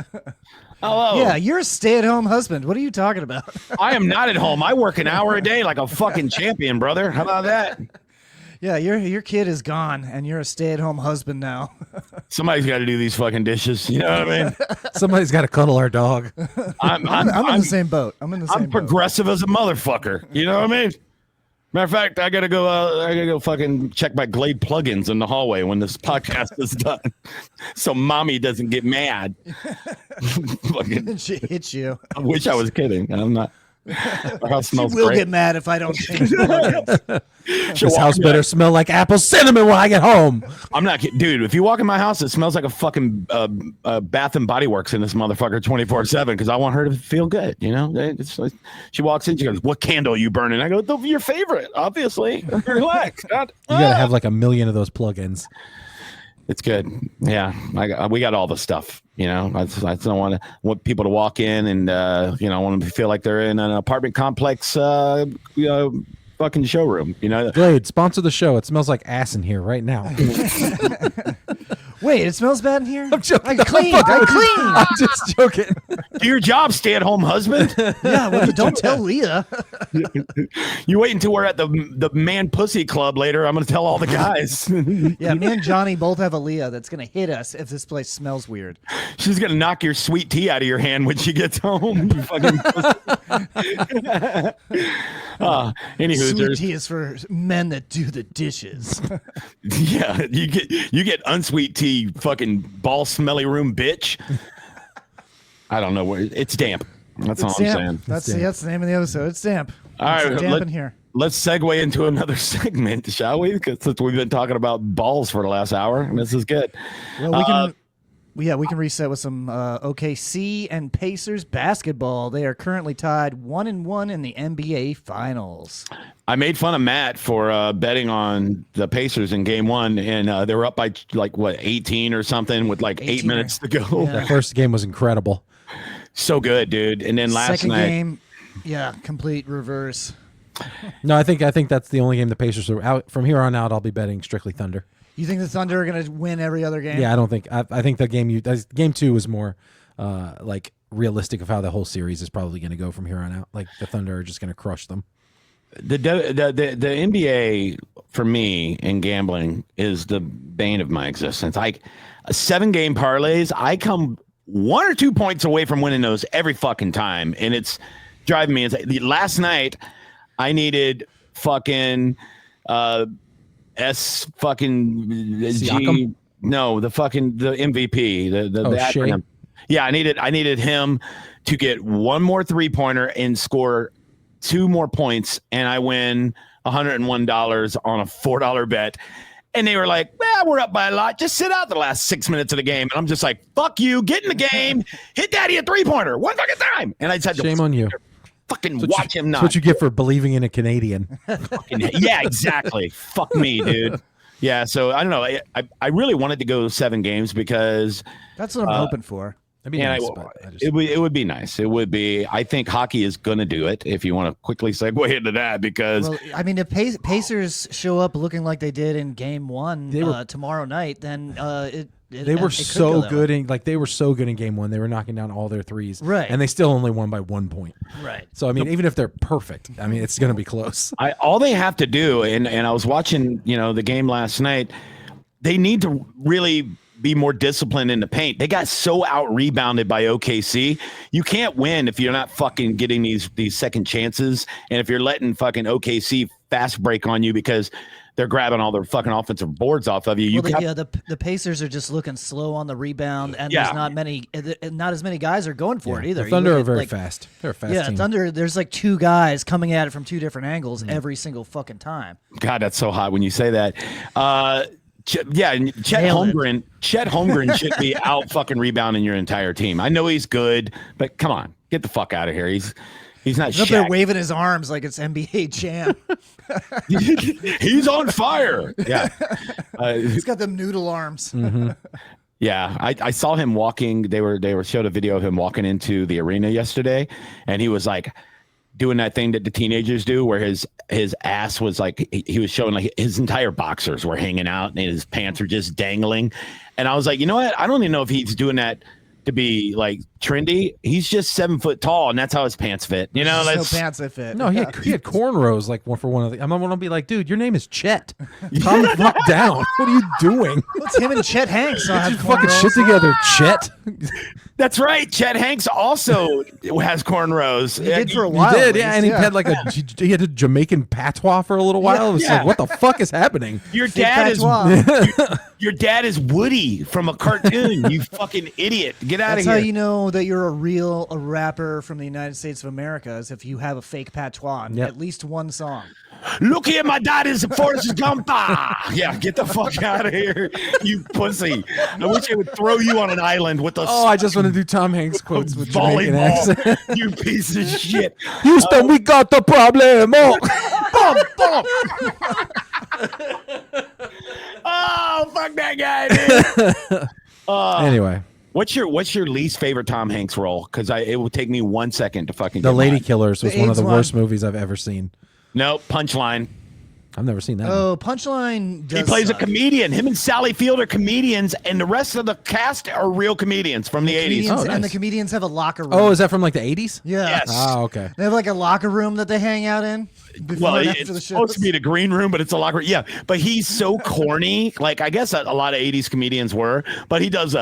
Hello. Yeah, you're a stay-at-home husband. What are you talking about? I am not at home. I work an hour a day like a fucking champion, brother. How about that? Yeah, your kid is gone, and you're a stay-at-home husband now. Somebody's got to do these fucking dishes. You know what I mean? Somebody's got to cuddle our dog. I'm in the same boat. I'm in the same boat. I'm progressive as a motherfucker. You know what I mean? Matter of fact, I gotta go fucking check my Glade plugins in the hallway when this podcast is done, so mommy doesn't get mad. She hits you. I wish I was kidding. I'm not. Our house smells She will great. get mad if I don't change plugins. This house better smell like apple cinnamon when I get home. I'm not kidding. Dude, if you walk in my house, it smells like a fucking Bath and Body Works in this motherfucker 24/7 because I want her to feel good. You know, it's like, she walks in, she goes, "What candle are you burning?" I go, "Your favorite, obviously." Relax. You gotta have like 1 million of those plugins. It's good. Yeah, we got all the stuff. You know, I don't want people to walk in and I want them to feel like they're in an apartment complex. Fucking showroom. You know, Glade, sponsor the show. It smells like ass in here right now. Wait, it smells bad in here? I'm joking. I cleaned. I'm just joking. do your job, stay-at-home husband. Yeah, well, don't tell Leah. You wait until we're at the man pussy club later. I'm going to tell all the guys. Yeah, me and Johnny both have a Leah that's going to hit us if this place smells weird. She's going to knock your sweet tea out of your hand when she gets home. You fucking anywho, Sweet tea is for men that do the dishes. yeah, you get unsweet tea, fucking ball smelly room, bitch. I don't know where it's damp. That's all I'm saying. That's the name of the episode. It's damp. All right, it's damp in here. Let's segue into another segment, shall we? Because since we've been talking about balls for the last hour, and this is good. Well, we can reset with some OKC and Pacers basketball. They are currently tied 1-1 in the NBA Finals. I made fun of Matt for betting on the Pacers in game one, and they were up by 18 or something with 8 minutes to go. Yeah. That first game was incredible. So good, dude. And then last Second night, game, complete reverse. No, I think that's the only game the Pacers are out. From here on out, I'll be betting strictly Thunder. You think the Thunder are going to win every other game? Yeah, I don't think. I think the game 2 was more realistic of how the whole series is probably going to go from here on out. Like the Thunder are just going to crush them. the NBA for me in gambling is the bane of my existence. 7-game parlays, I come 1 or 2 points away from winning those every fucking time, and it's driving me insane. Last night, I needed fucking S fucking G. No, the MVP, the acronym. Yeah, I needed him to get 1 more 3-pointer and score 2 more points, and I win $101 on a $4 bet. And they were like, we're up by a lot. Just sit out the last 6 minutes of the game. And I'm just like, fuck you. Get in the game. Hit daddy a 3-pointer. One fucking time. And I said, shame on you. Fucking watch him not. That's what you get for believing in a Canadian. Yeah, exactly. Fuck me, dude. Yeah, so I don't know. I really wanted to go 7 games because that's what I'm hoping for. It would be nice. It would be. I think hockey is going to do it. If you want to quickly segue into that, because if Pacers show up looking like they did in Game 1 tomorrow night, then they were so good in Game 1. They were knocking down all their threes, right? And they still only won by 1 point, right? So even if they're perfect, it's going to be close. All they have to do, and I was watching, the game last night. They need to really be more disciplined in the paint. They got so out rebounded by OKC. You can't win if you're not fucking getting these second chances, and if you're letting fucking OKC fast break on you because they're grabbing all their fucking offensive boards off of you. The Pacers are just looking slow on the rebound, and there's not as many guys are going for it either. The Thunder are very fast. They're a fast team. Thunder. There's 2 guys coming at it from 2 different angles every single fucking time. God, that's so hot when you say that. Chet Holmgren should be out fucking rebounding your entire team. I know he's good, but come on, get the fuck out of here. He's not. He's up there waving his arms like it's NBA Jam. He's on fire. Yeah, he's got them noodle arms. Mm-hmm. Yeah, I saw him walking. They showed a video of him walking into the arena yesterday, and he was doing that thing that the teenagers do where his ass was he was showing his entire boxers were hanging out and his pants are just dangling. And I was like, you know what? I don't even know if he's doing that to be like trendy. He's just 7 foot tall, and that's how his pants fit. You know, no pants that fit. No, he had cornrows like for one of the. I'm gonna be like, dude, your name is Chet. Calm the fuck down. What are you doing? What's him and Chet Hanks? Get your fucking shit together, Chet. That's right. Chet Hanks also has cornrows. He did for a while. He did, yeah, and he had like he had a Jamaican patois for a little while. It was like, what the fuck is happening? Your dad is Woody from a cartoon. You fucking idiot. Get out of here. That's how you know that you're a rapper from the United States of America, is if you have a fake patois in at least one song. Look here, my dad is Forrest Gump. Yeah, get the fuck out of here, you pussy. I wish I would throw you on an island with a I just want to do Tom Hanks quotes with Jamaican accent. You piece of shit. Houston, we got the problem. Oh, fuck that guy, dude. Anyway. What's your least favorite Tom Hanks role? Because it would take me 1 second to fucking The get Lady mine. Killers was one of the worst movies I've ever seen. No, Punchline. I've never seen that. Oh, Punchline does He plays suck. a comedian. Him and Sally Field are comedians, and the rest of the cast are real comedians from the 80s. Oh, nice. And the comedians have a locker room. Oh, is that from like the 80s? Yeah. Yes. Oh, okay. They have like a locker room that they hang out in before Well, and it's after the show. supposed to be the green room, but it's a locker room. Yeah, but he's so corny. Like, I guess a lot of 80s comedians were, but he does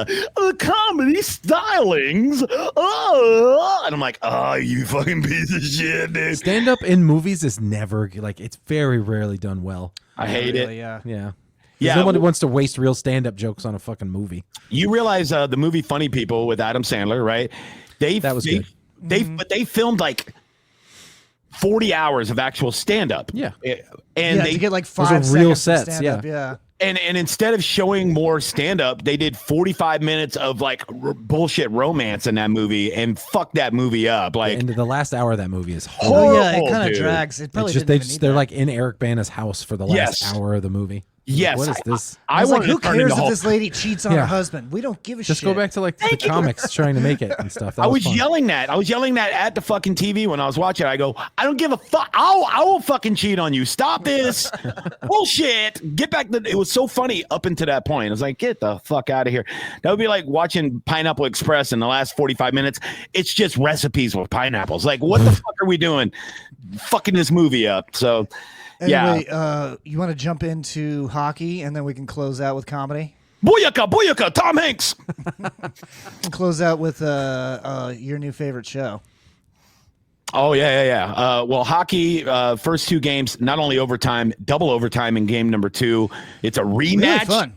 comedy stylings. And I'm like, oh, you fucking piece of shit, dude. Stand up in movies is never like, it's very rarely done well. I hate it. Yeah. Yeah. Yeah. Nobody wants to waste real stand up jokes on a fucking movie. You realize the movie Funny People with Adam Sandler, right? That was good. But they filmed like 40 hours of actual stand up. Yeah. And to get like Those 5 are real seconds of sets, stand-up, yeah. And instead of showing more stand up, they did 45 minutes of like bullshit romance in that movie and fuck that movie up. Like, and the last hour of that movie is horrible. Oh yeah, it Horrible, kind of dude. drags. It probably It's just didn't even need they're that. like in Eric Bana's house for the last Yes. hour of the movie. yes, What is this? I was like, wanted who to turn cares into if Hulk. this lady cheats on Yeah. her husband? We don't give a Just shit. go back to like the comics trying to make it and stuff. That I was fun. yelling that. I was yelling that at the fucking TV when I was watching. I go, I don't give a fuck. I will fucking cheat on you. Stop this bullshit. Get back. It was so funny up until that point. I was like, get the fuck out of here. That would be like watching Pineapple Express in the last 45 minutes. It's just recipes with pineapples. Like, what the fuck are we doing? Fucking this movie up. So, Anyway, yeah. you want to jump into hockey and then we can close out with comedy? Booyaka, booyaka, Tom Hanks. We'll close out with your new favorite show. Oh, yeah. Well, hockey, first two games, not only overtime, double overtime in game number 2. It's a rematch. Really fun.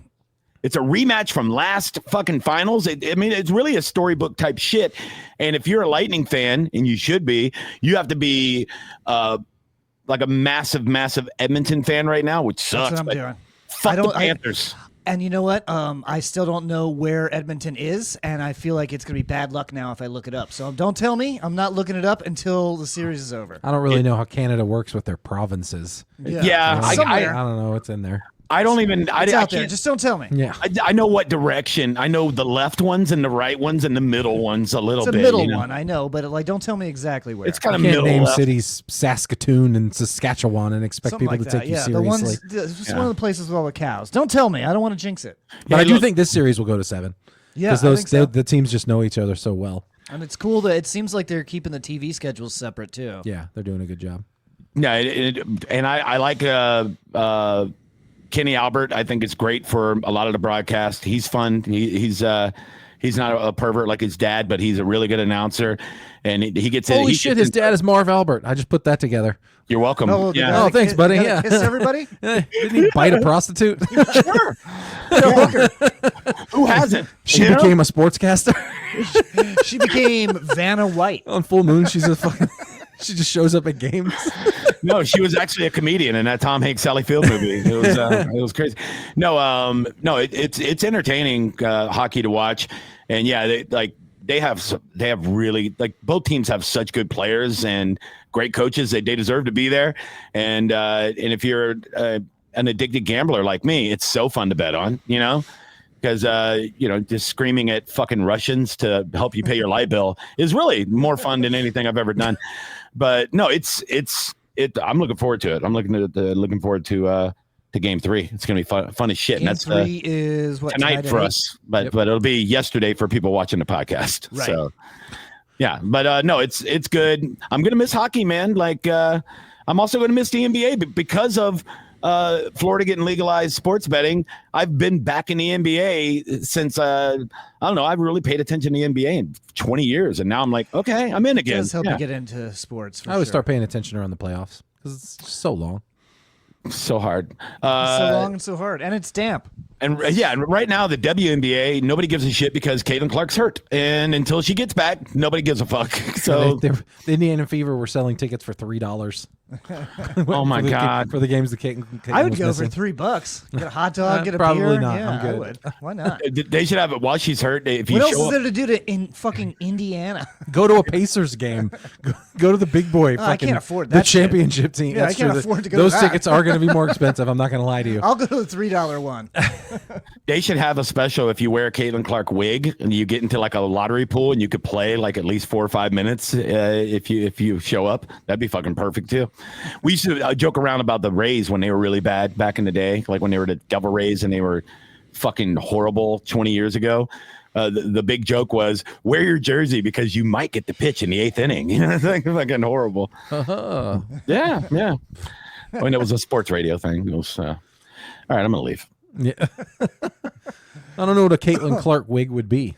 It's a rematch from last fucking finals. It's really a storybook type shit. And if you're a Lightning fan, and you should be, you have to be like a massive Edmonton fan right now, which sucks. That's what I'm doing. Fuck the Panthers. And you know what? I still don't know where Edmonton is, and I feel like it's going to be bad luck now if I look it up. So don't tell me. I'm not looking it up until the series is over. I don't really know how Canada works with their provinces. Yeah, I somewhere. don't know what's in there. I don't even. It's I out there. can't- Just don't tell me. Yeah. I know what direction. I know the left ones and the right ones and the middle ones a little It's a bit. middle you know? one, I know, but like, don't tell me exactly where. It's kind I of can't middle name left. cities Saskatoon and Saskatchewan and expect something people like to that. take you Yeah, seriously. it's one of the places with all the cows. Don't tell me. I don't want to jinx it. But Yeah, I do look- think this series will go to 7. Yeah, Because I think so. the teams just know each other so well. And it's cool that it seems like they're keeping the TV schedules separate too. Yeah, they're doing a good job. Yeah, and I like Kenny Albert. I think it's great for a lot of the broadcast. He's fun. He's not a pervert like his dad, but he's a really good announcer. And he gets Holy he shit, gets his dad is Marv Albert. I just put that together. You're welcome. Oh, the yeah. guy Oh, that thanks, buddy. gotta Yeah. kiss everybody. Didn't he bite a prostitute? Sure. Who hasn't? She You know? became a sportscaster. She became Vanna White. On full moon, she's a fucking. She just shows up at games. No, she was actually a comedian in that Tom Hanks Sally Field movie. It was crazy. No, it's entertaining hockey to watch, and yeah, they have really, like, both teams have such good players and great coaches. They deserve to be there, and if you're an addicted gambler like me, it's so fun to bet on, you know. Because just screaming at fucking Russians to help you pay your light bill is really more fun than anything I've ever done. But no, I'm looking forward to it. I'm looking forward to to Game 3. It's going to be fun as shit. Game and that's 3 is what tonight for us, but it'll be yesterday for people watching the podcast. Right. So, yeah, but no, it's good. I'm going to miss hockey, man. Like, I'm also going to miss the NBA because of Florida getting legalized sports betting. I've been back in the NBA since I don't know. I've really paid attention to the NBA in 20 years, and now I'm like, okay, I'm in again. It does help you get into sports. I always start paying attention around the playoffs because it's just so long. So hard. So long and so hard. And it's damp. And right now, the WNBA, nobody gives a shit because Caitlin Clark's hurt. And until she gets back, nobody gives a fuck. So the Indiana Fever were selling tickets for $3. Oh, my God. For the games that Caitlin I would was go missing. for $3. Get a hot dog, get a probably beer. not. Yeah, I'm good. I would. Why not? They should have it while she's hurt. If you What else show is up, there to do in fucking Indiana? Go to a Pacers game. Go to the big boy. I can't afford the that shit. championship team. Yeah, That's I can't true. afford to go Those to that. tickets are going to be more expensive. I'm not going to lie to you. I'll go to the $3 one. they should have a special if you wear a Caitlin Clark wig and you get into like a lottery pool and you could play like at least 4 or 5 minutes if you show up. That'd be fucking perfect too. We used to joke around about the Rays when they were really bad back in the day, like when they were the Devil Rays and they were fucking horrible 20 years ago. The big joke was wear your jersey because you might get the pitch in the 8th inning. You know, it's like fucking horrible. Uh-huh. Yeah. I mean, it was a sports radio thing. It was, all right, I'm gonna leave. Yeah. I don't know what a Caitlin Clark wig would be.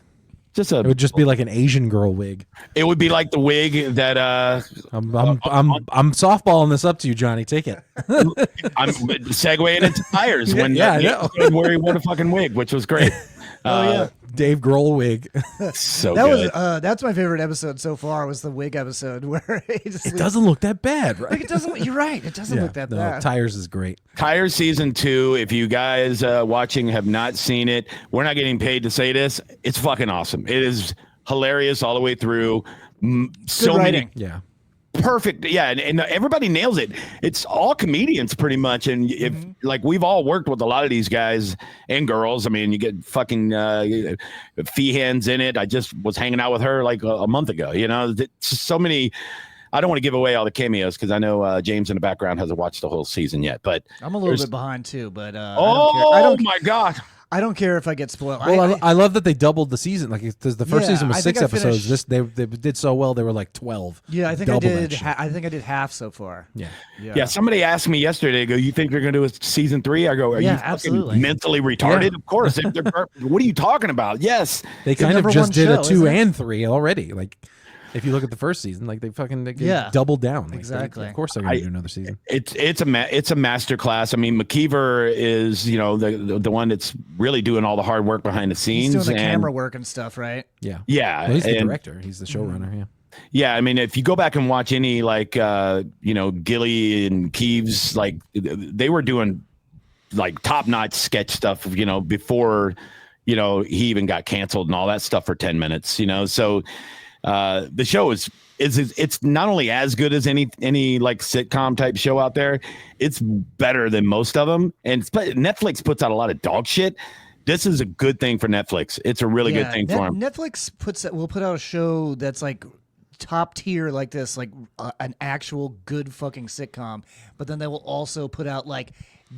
It would just be like an Asian girl wig. It would be like the wig that I'm softballing this up to you, Johnny. Take it. I'm segueing into tires when I know. where he wore a fucking wig, which was great. Yeah. Dave Grohl wig. So That good. was that's my favorite episode so far was the wig episode where It doesn't look that bad, right? Like it doesn't. You're right. It doesn't look that bad. Tires is great. Tires season 2. If you guys watching have not seen it, we're not getting paid to say this. It's fucking awesome. It is hilarious all the way through. So writing. many perfect. Yeah, and everybody nails it. It's all comedians pretty much. And if like we've all worked with a lot of these guys and girls. I mean, you get fucking Feehan's in it. I just was hanging out with her like a month ago. You know, so many. I don't want to give away all the cameos because I know James in the background hasn't watched the whole season yet. But I'm a little bit behind too. But my God. I don't care if I get spoiled. Well, I love that they doubled the season. Like the first season was I 6 think I episodes. finished- They did so well. They were like 12. Yeah, I think Double I that did. shit. I think I did half so far. Yeah, somebody asked me yesterday, go, you think they're going to do a season 3? I go, are you absolutely. fucking mentally retarded? Of course. What are you talking about? Yes. They kind number of just one did show, a 2 isn't it? and 3 already. Like, if you look at the first season, like they doubled down. Like, Exactly. of course they're going to do another season. It's a master class. I mean, McKeever is, you know, the one that's really doing all the hard work behind the scenes. He's doing the camera work and stuff, right? Yeah. Yeah. Well, he's the director. He's the showrunner. Yeah. Yeah, I mean, if you go back and watch any like Gilly and Keeves, like they were doing like top-notch sketch stuff, you know, before, you know, he even got canceled and all that stuff for 10 minutes, you know. So the show is it's not only as good as any like sitcom type show out there, it's better than most of them. And Netflix puts out a lot of dog shit. This is a good thing for Netflix. It's a really good thing for them. Netflix will put out a show that's like top tier like this, like an actual good fucking sitcom, but then they will also put out like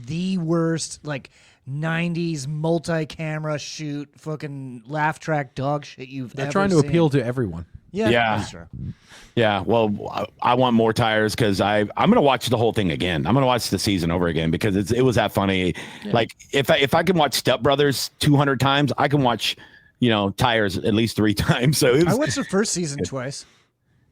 the worst like 90s multi-camera shoot fucking laugh track dog shit They're trying to appeal to everyone. Yeah, Yeah. that's true. Yeah, well, I want more tires because I'm gonna watch the whole thing again. I'm gonna watch the season over again because it was that funny. Yeah. Like if I can watch Step Brothers 200 times, I can watch Tires at least 3 times. So I watched the first season twice.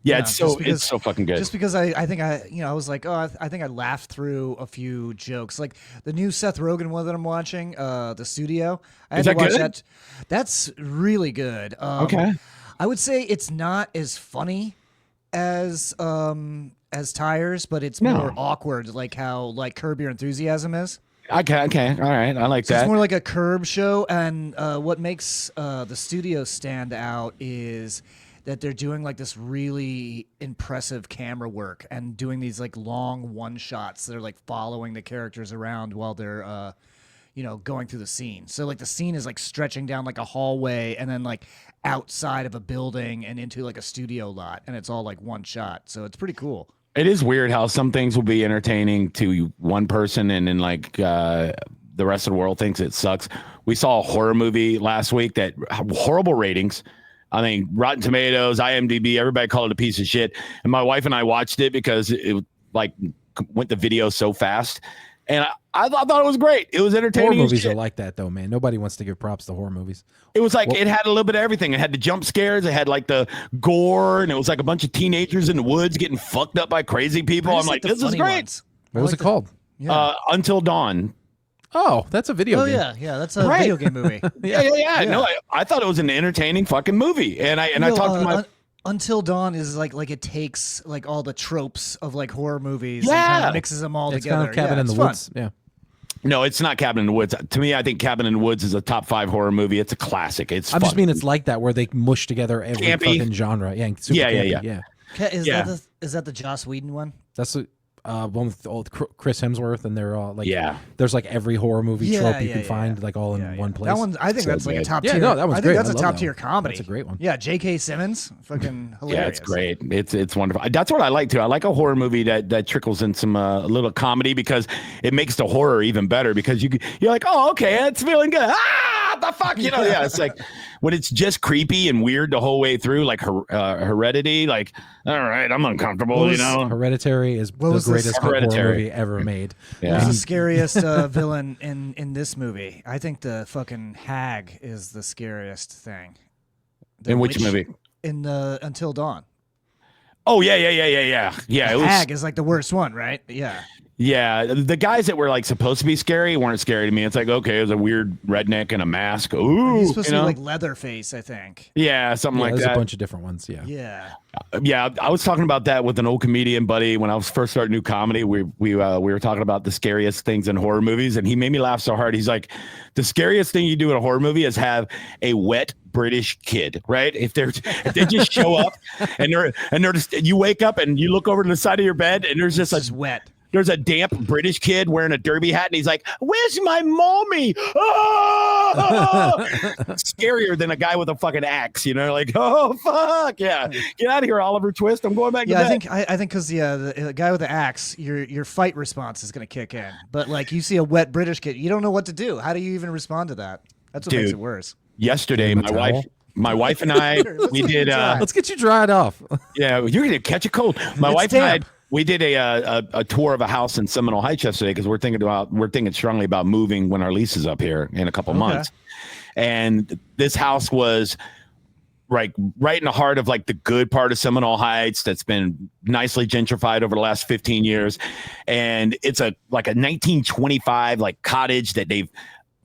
Yeah, it's so fucking good. Just because I think I was like, I think I laughed through a few jokes. Like the new Seth Rogen one that I'm watching, The Studio. I had to watch that. That's really good. Okay. I would say it's not as funny as Tires, but it's more awkward, like how like Curb Your Enthusiasm is. Okay, all right, I like that. It's more like a Curb show, and what makes The Studio stand out is that they're doing like this really impressive camera work and doing these like long one shots that are like following the characters around while they're going through the scene. So like the scene is like stretching down like a hallway and then like outside of a building and into like a studio lot, and it's all like one shot. So it's pretty cool. It is weird how some things will be entertaining to one person and then like the rest of the world thinks it sucks. We saw a horror movie last week that horrible ratings. I mean, Rotten Tomatoes, IMDb, everybody called it a piece of shit. And my wife and I watched it because it like went to video so fast. And I thought it was great. It was entertaining. Horror movies are like that, though, man. Nobody wants to give props to horror movies. It was like it had a little bit of everything. It had the jump scares. It had like the gore, and it was like a bunch of teenagers in the woods getting fucked up by crazy people. I'm like, this is great. Ones. What was it called? Yeah. Until Dawn. Oh, that's a video game. Yeah, that's a video game movie. Yeah. No, I thought it was an entertaining fucking movie, and I talked to my. Until Dawn is like it takes like all the tropes of like horror movies and Yeah. kind of mixes them all It's together. kind of Cabin in the fun. Woods. Yeah. No, it's not Cabin in the Woods. To me, I think Cabin in the Woods is a top 5 horror movie. It's a classic. It's. I just fun. mean it's like that where they mush together every Campy. fucking genre. Yeah. Yeah. Is that the Joss Whedon one? That's one with old Chris Hemsworth, and they're all like, Yeah. There's like every horror movie trope you can find, like all in Yeah. one place. That one, I think So that's like a good. top Yeah, tier. no, that one's I think great. that's I a love top that tier one. comedy. That's a great one. Yeah, J.K. Simmons, fucking hilarious. Yeah, it's great. It's wonderful. That's what I like too. I like a horror movie that trickles in some little comedy because it makes the horror even better because you're like, oh, okay, it's feeling good. The fuck, yeah. It's like when it's just creepy and weird the whole way through, like Heredity. Like, all right, I'm uncomfortable. Hereditary is the was this? greatest horror Hereditary. movie ever made. Yeah. Who's the scariest villain in this movie? I think the fucking hag is the scariest thing. The In which witch movie? In the Until Dawn. Oh yeah. Yeah. It was. Hag is like the worst one, right? Yeah. Yeah, the guys that were like supposed to be scary weren't scary to me. It's like, okay, it was a weird redneck in a mask. Ooh, He's supposed to be like Leatherface, I think. yeah, something like There's that. a bunch of different ones. Yeah. Yeah. I was talking about that with an old comedian buddy when I was first starting new comedy. We were talking about the scariest things in horror movies, and he made me laugh so hard. He's like, the scariest thing you do in a horror movie is have a wet British kid, right? If they just show up and they're just, you wake up and you look over to the side of your bed and there's just wet. There's a damp British kid wearing a derby hat, and he's like, "Where's my mommy?" Ah! Scarier than a guy with a fucking axe, like, "Oh fuck, yeah, get out of here, Oliver Twist. I'm going back to bed." I think because the guy with the axe, your fight response is gonna kick in. But like you see a wet British kid, you don't know what to do. How do you even respond to that? That's what makes it worse. Yesterday, my wife and I, we did. Let's get you dried off. Yeah, you're gonna catch a cold. My wife and I. We did a tour of a house in Seminole Heights yesterday because we're thinking strongly about moving when our lease is up here in a couple months. And this house was right in the heart of like the good part of Seminole Heights that's been nicely gentrified over the last 15 years. And it's like a 1925 like cottage that they've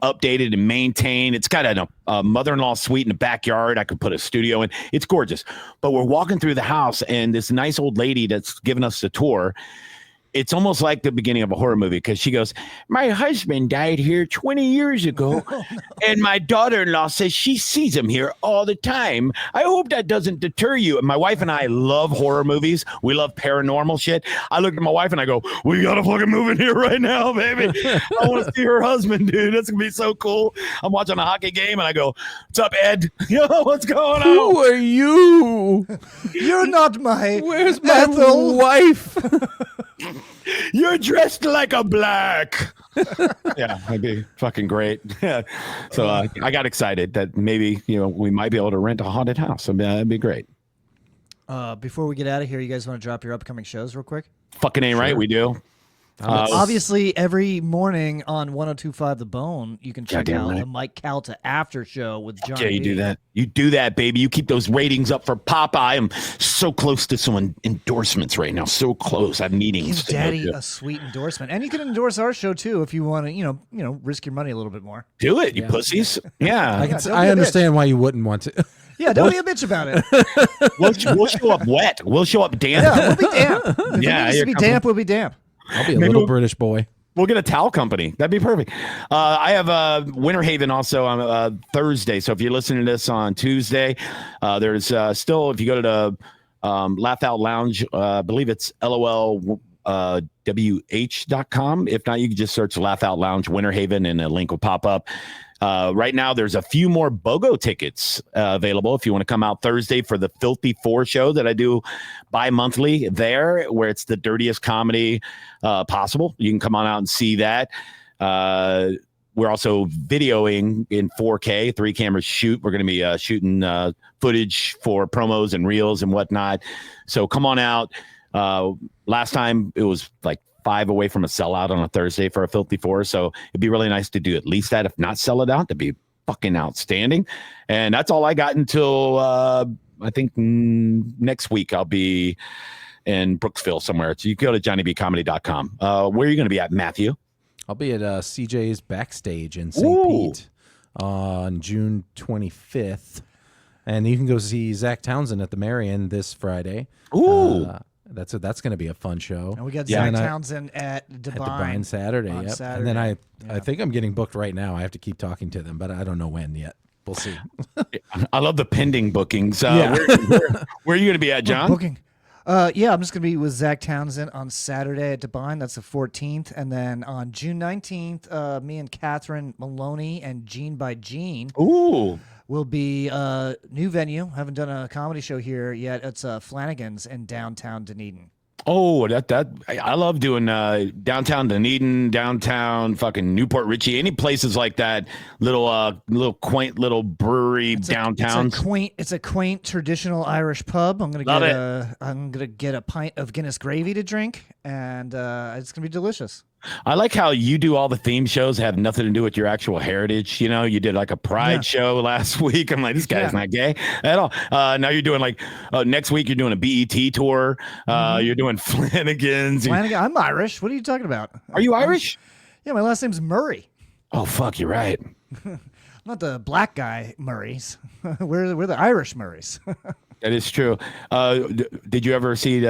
updated and maintained. It's got a mother-in-law suite in the backyard. I could put a studio in. It's gorgeous. But we're walking through the house and this nice old lady that's giving us the tour, it's almost like the beginning of a horror movie because she goes, "My husband died here 20 years ago, and my daughter-in-law says she sees him here all the time. I hope that doesn't deter you." And my wife and I love horror movies. We love paranormal shit. I looked at my wife and I go, "We gotta fucking move in here right now, baby. I want to see her husband, dude. That's gonna be so cool." I'm watching a hockey game and I go, "What's up, Ed? Yo, what's going on? Who are you? You're not my. Where's my Ethel wife? You're dressed like a black." Yeah, that'd be fucking great. Yeah. So I got excited that maybe we might be able to rent a haunted house. I mean, that'd be great. Before we get out of here, you guys want to drop your upcoming shows real quick? Fucking ain't right, we do. Obviously, every morning on 102.5 The Bone, you can check out the Mike Calta after show with John. Yeah, you do that. You do that, baby. You keep those ratings up for Papa. I am so close to some endorsements right now. So close. I'm needing. Give Daddy a sweet endorsement, and you can endorse our show too if you want to. Risk your money a little bit more. Do it, you pussies. Yeah, I understand why you wouldn't want to. Yeah, don't be a bitch about it. We'll show up wet. We'll show up damp. Yeah, we'll be damp. If Yeah, it needs to be damp, we'll be damp. I'll be a little British boy. We'll get a towel company. That'd be perfect. I have Winter Haven also on Thursday. So if you're listening to this on Tuesday, there's still, if you go to the Laugh Out Lounge, I believe it's LOLWH.com. If not, you can just search Laugh Out Lounge Winter Haven and a link will pop up. Right now, there's a few more BOGO tickets available if you want to come out Thursday for the Filthy Four show that I do bi-monthly there, where it's the dirtiest comedy possible. You can come on out and see that. We're also videoing in 4K, 3 cameras shoot. We're going to be shooting footage for promos and reels and whatnot. So come on out. Last time it was like 5 away from a sellout on a Thursday for a Filthy Four. So it'd be really nice to do at least that, if not sell it out. That'd be fucking outstanding. And that's all I got until I think next week I'll be in Brooksville somewhere. So you can go to johnnybcomedy.com. Where are you going to be at, Matthew? I'll be at CJ's Backstage in St. Pete on June 25th. And you can go see Zach Townsend at the Marion this Friday. Ooh. That's going to be a fun show. And we got Zach Townsend at Devine Saturday. Yep. Saturday. And then I think I'm getting booked right now. I have to keep talking to them, but I don't know when yet. We'll see. I love the pending bookings. Where are you going to be at, John? Booking. I'm just going to be with Zach Townsend on Saturday at Devine. That's the 14th. And then on June 19th, me and Catherine Maloney and Gene by Gene. Ooh. Will be a new venue. Haven't done a comedy show here yet. It's Flanagan's in downtown Dunedin. Oh, I love doing downtown Dunedin, downtown fucking Newport Richie, any places like that. Little quaint little brewery downtown. It's a quaint traditional Irish pub. I'm gonna get a pint of Guinness gravy to drink, and it's gonna be delicious. I like how you do all the theme shows have nothing to do with your actual heritage. You know, you did like a pride show last week. I'm like, this guy's not gay at all. Now you're doing like next week, you're doing a BET tour. You're doing Flanagan's. I'm Irish. What are you talking about? Are you Irish? Yeah, my last name's Murray. Oh, fuck, you're right. I'm not the black guy Murrays. We're the Irish Murrays. That is true. Did you ever see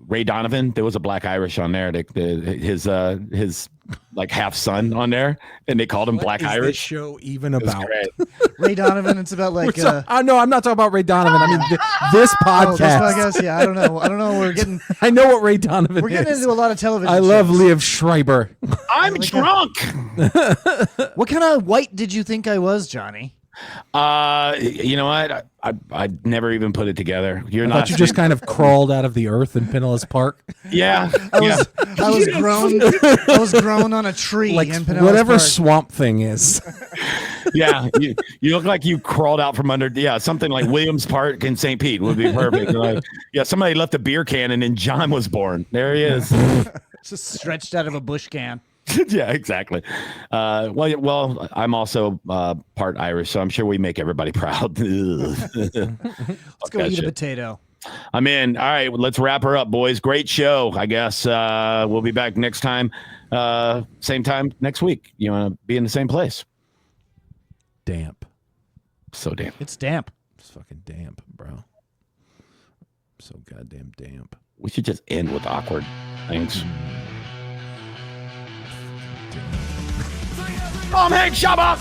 Ray Donovan? There was a black Irish on there. His like half son on there, and they called him Black Irish. This show even about Ray Donovan? It's about like. No, I'm not talking about Ray Donovan. I mean this podcast. This podcast. Yeah, I don't know. We're getting. I know what Ray Donovan is. We're getting into a lot of television. I love Liev Schreiber. I'm drunk. What kind of white did you think I was, Johnny? You know what? I never even put it together. I thought you just kind of crawled out of the earth in Pinellas Park. Yeah, I was grown on a tree like in Pinellas whatever Park. Swamp Thing is. Yeah, you look like you crawled out from under. Yeah, something like Williams Park in St. Pete would be perfect. Like, somebody left a beer can and then John was born. There he is. Just stretched out of a bush can. Yeah, exactly. Well, I'm also part Irish, so I'm sure we make everybody proud. Let's go eat a potato. I'm in. All right, let's wrap her up, boys. Great show. I guess we'll be back next time, same time next week. You want to be in the same place? Damp. So damp. It's damp. It's fucking damp, bro. So goddamn damp. We should just end with awkward things. Tom Hanks, shut up!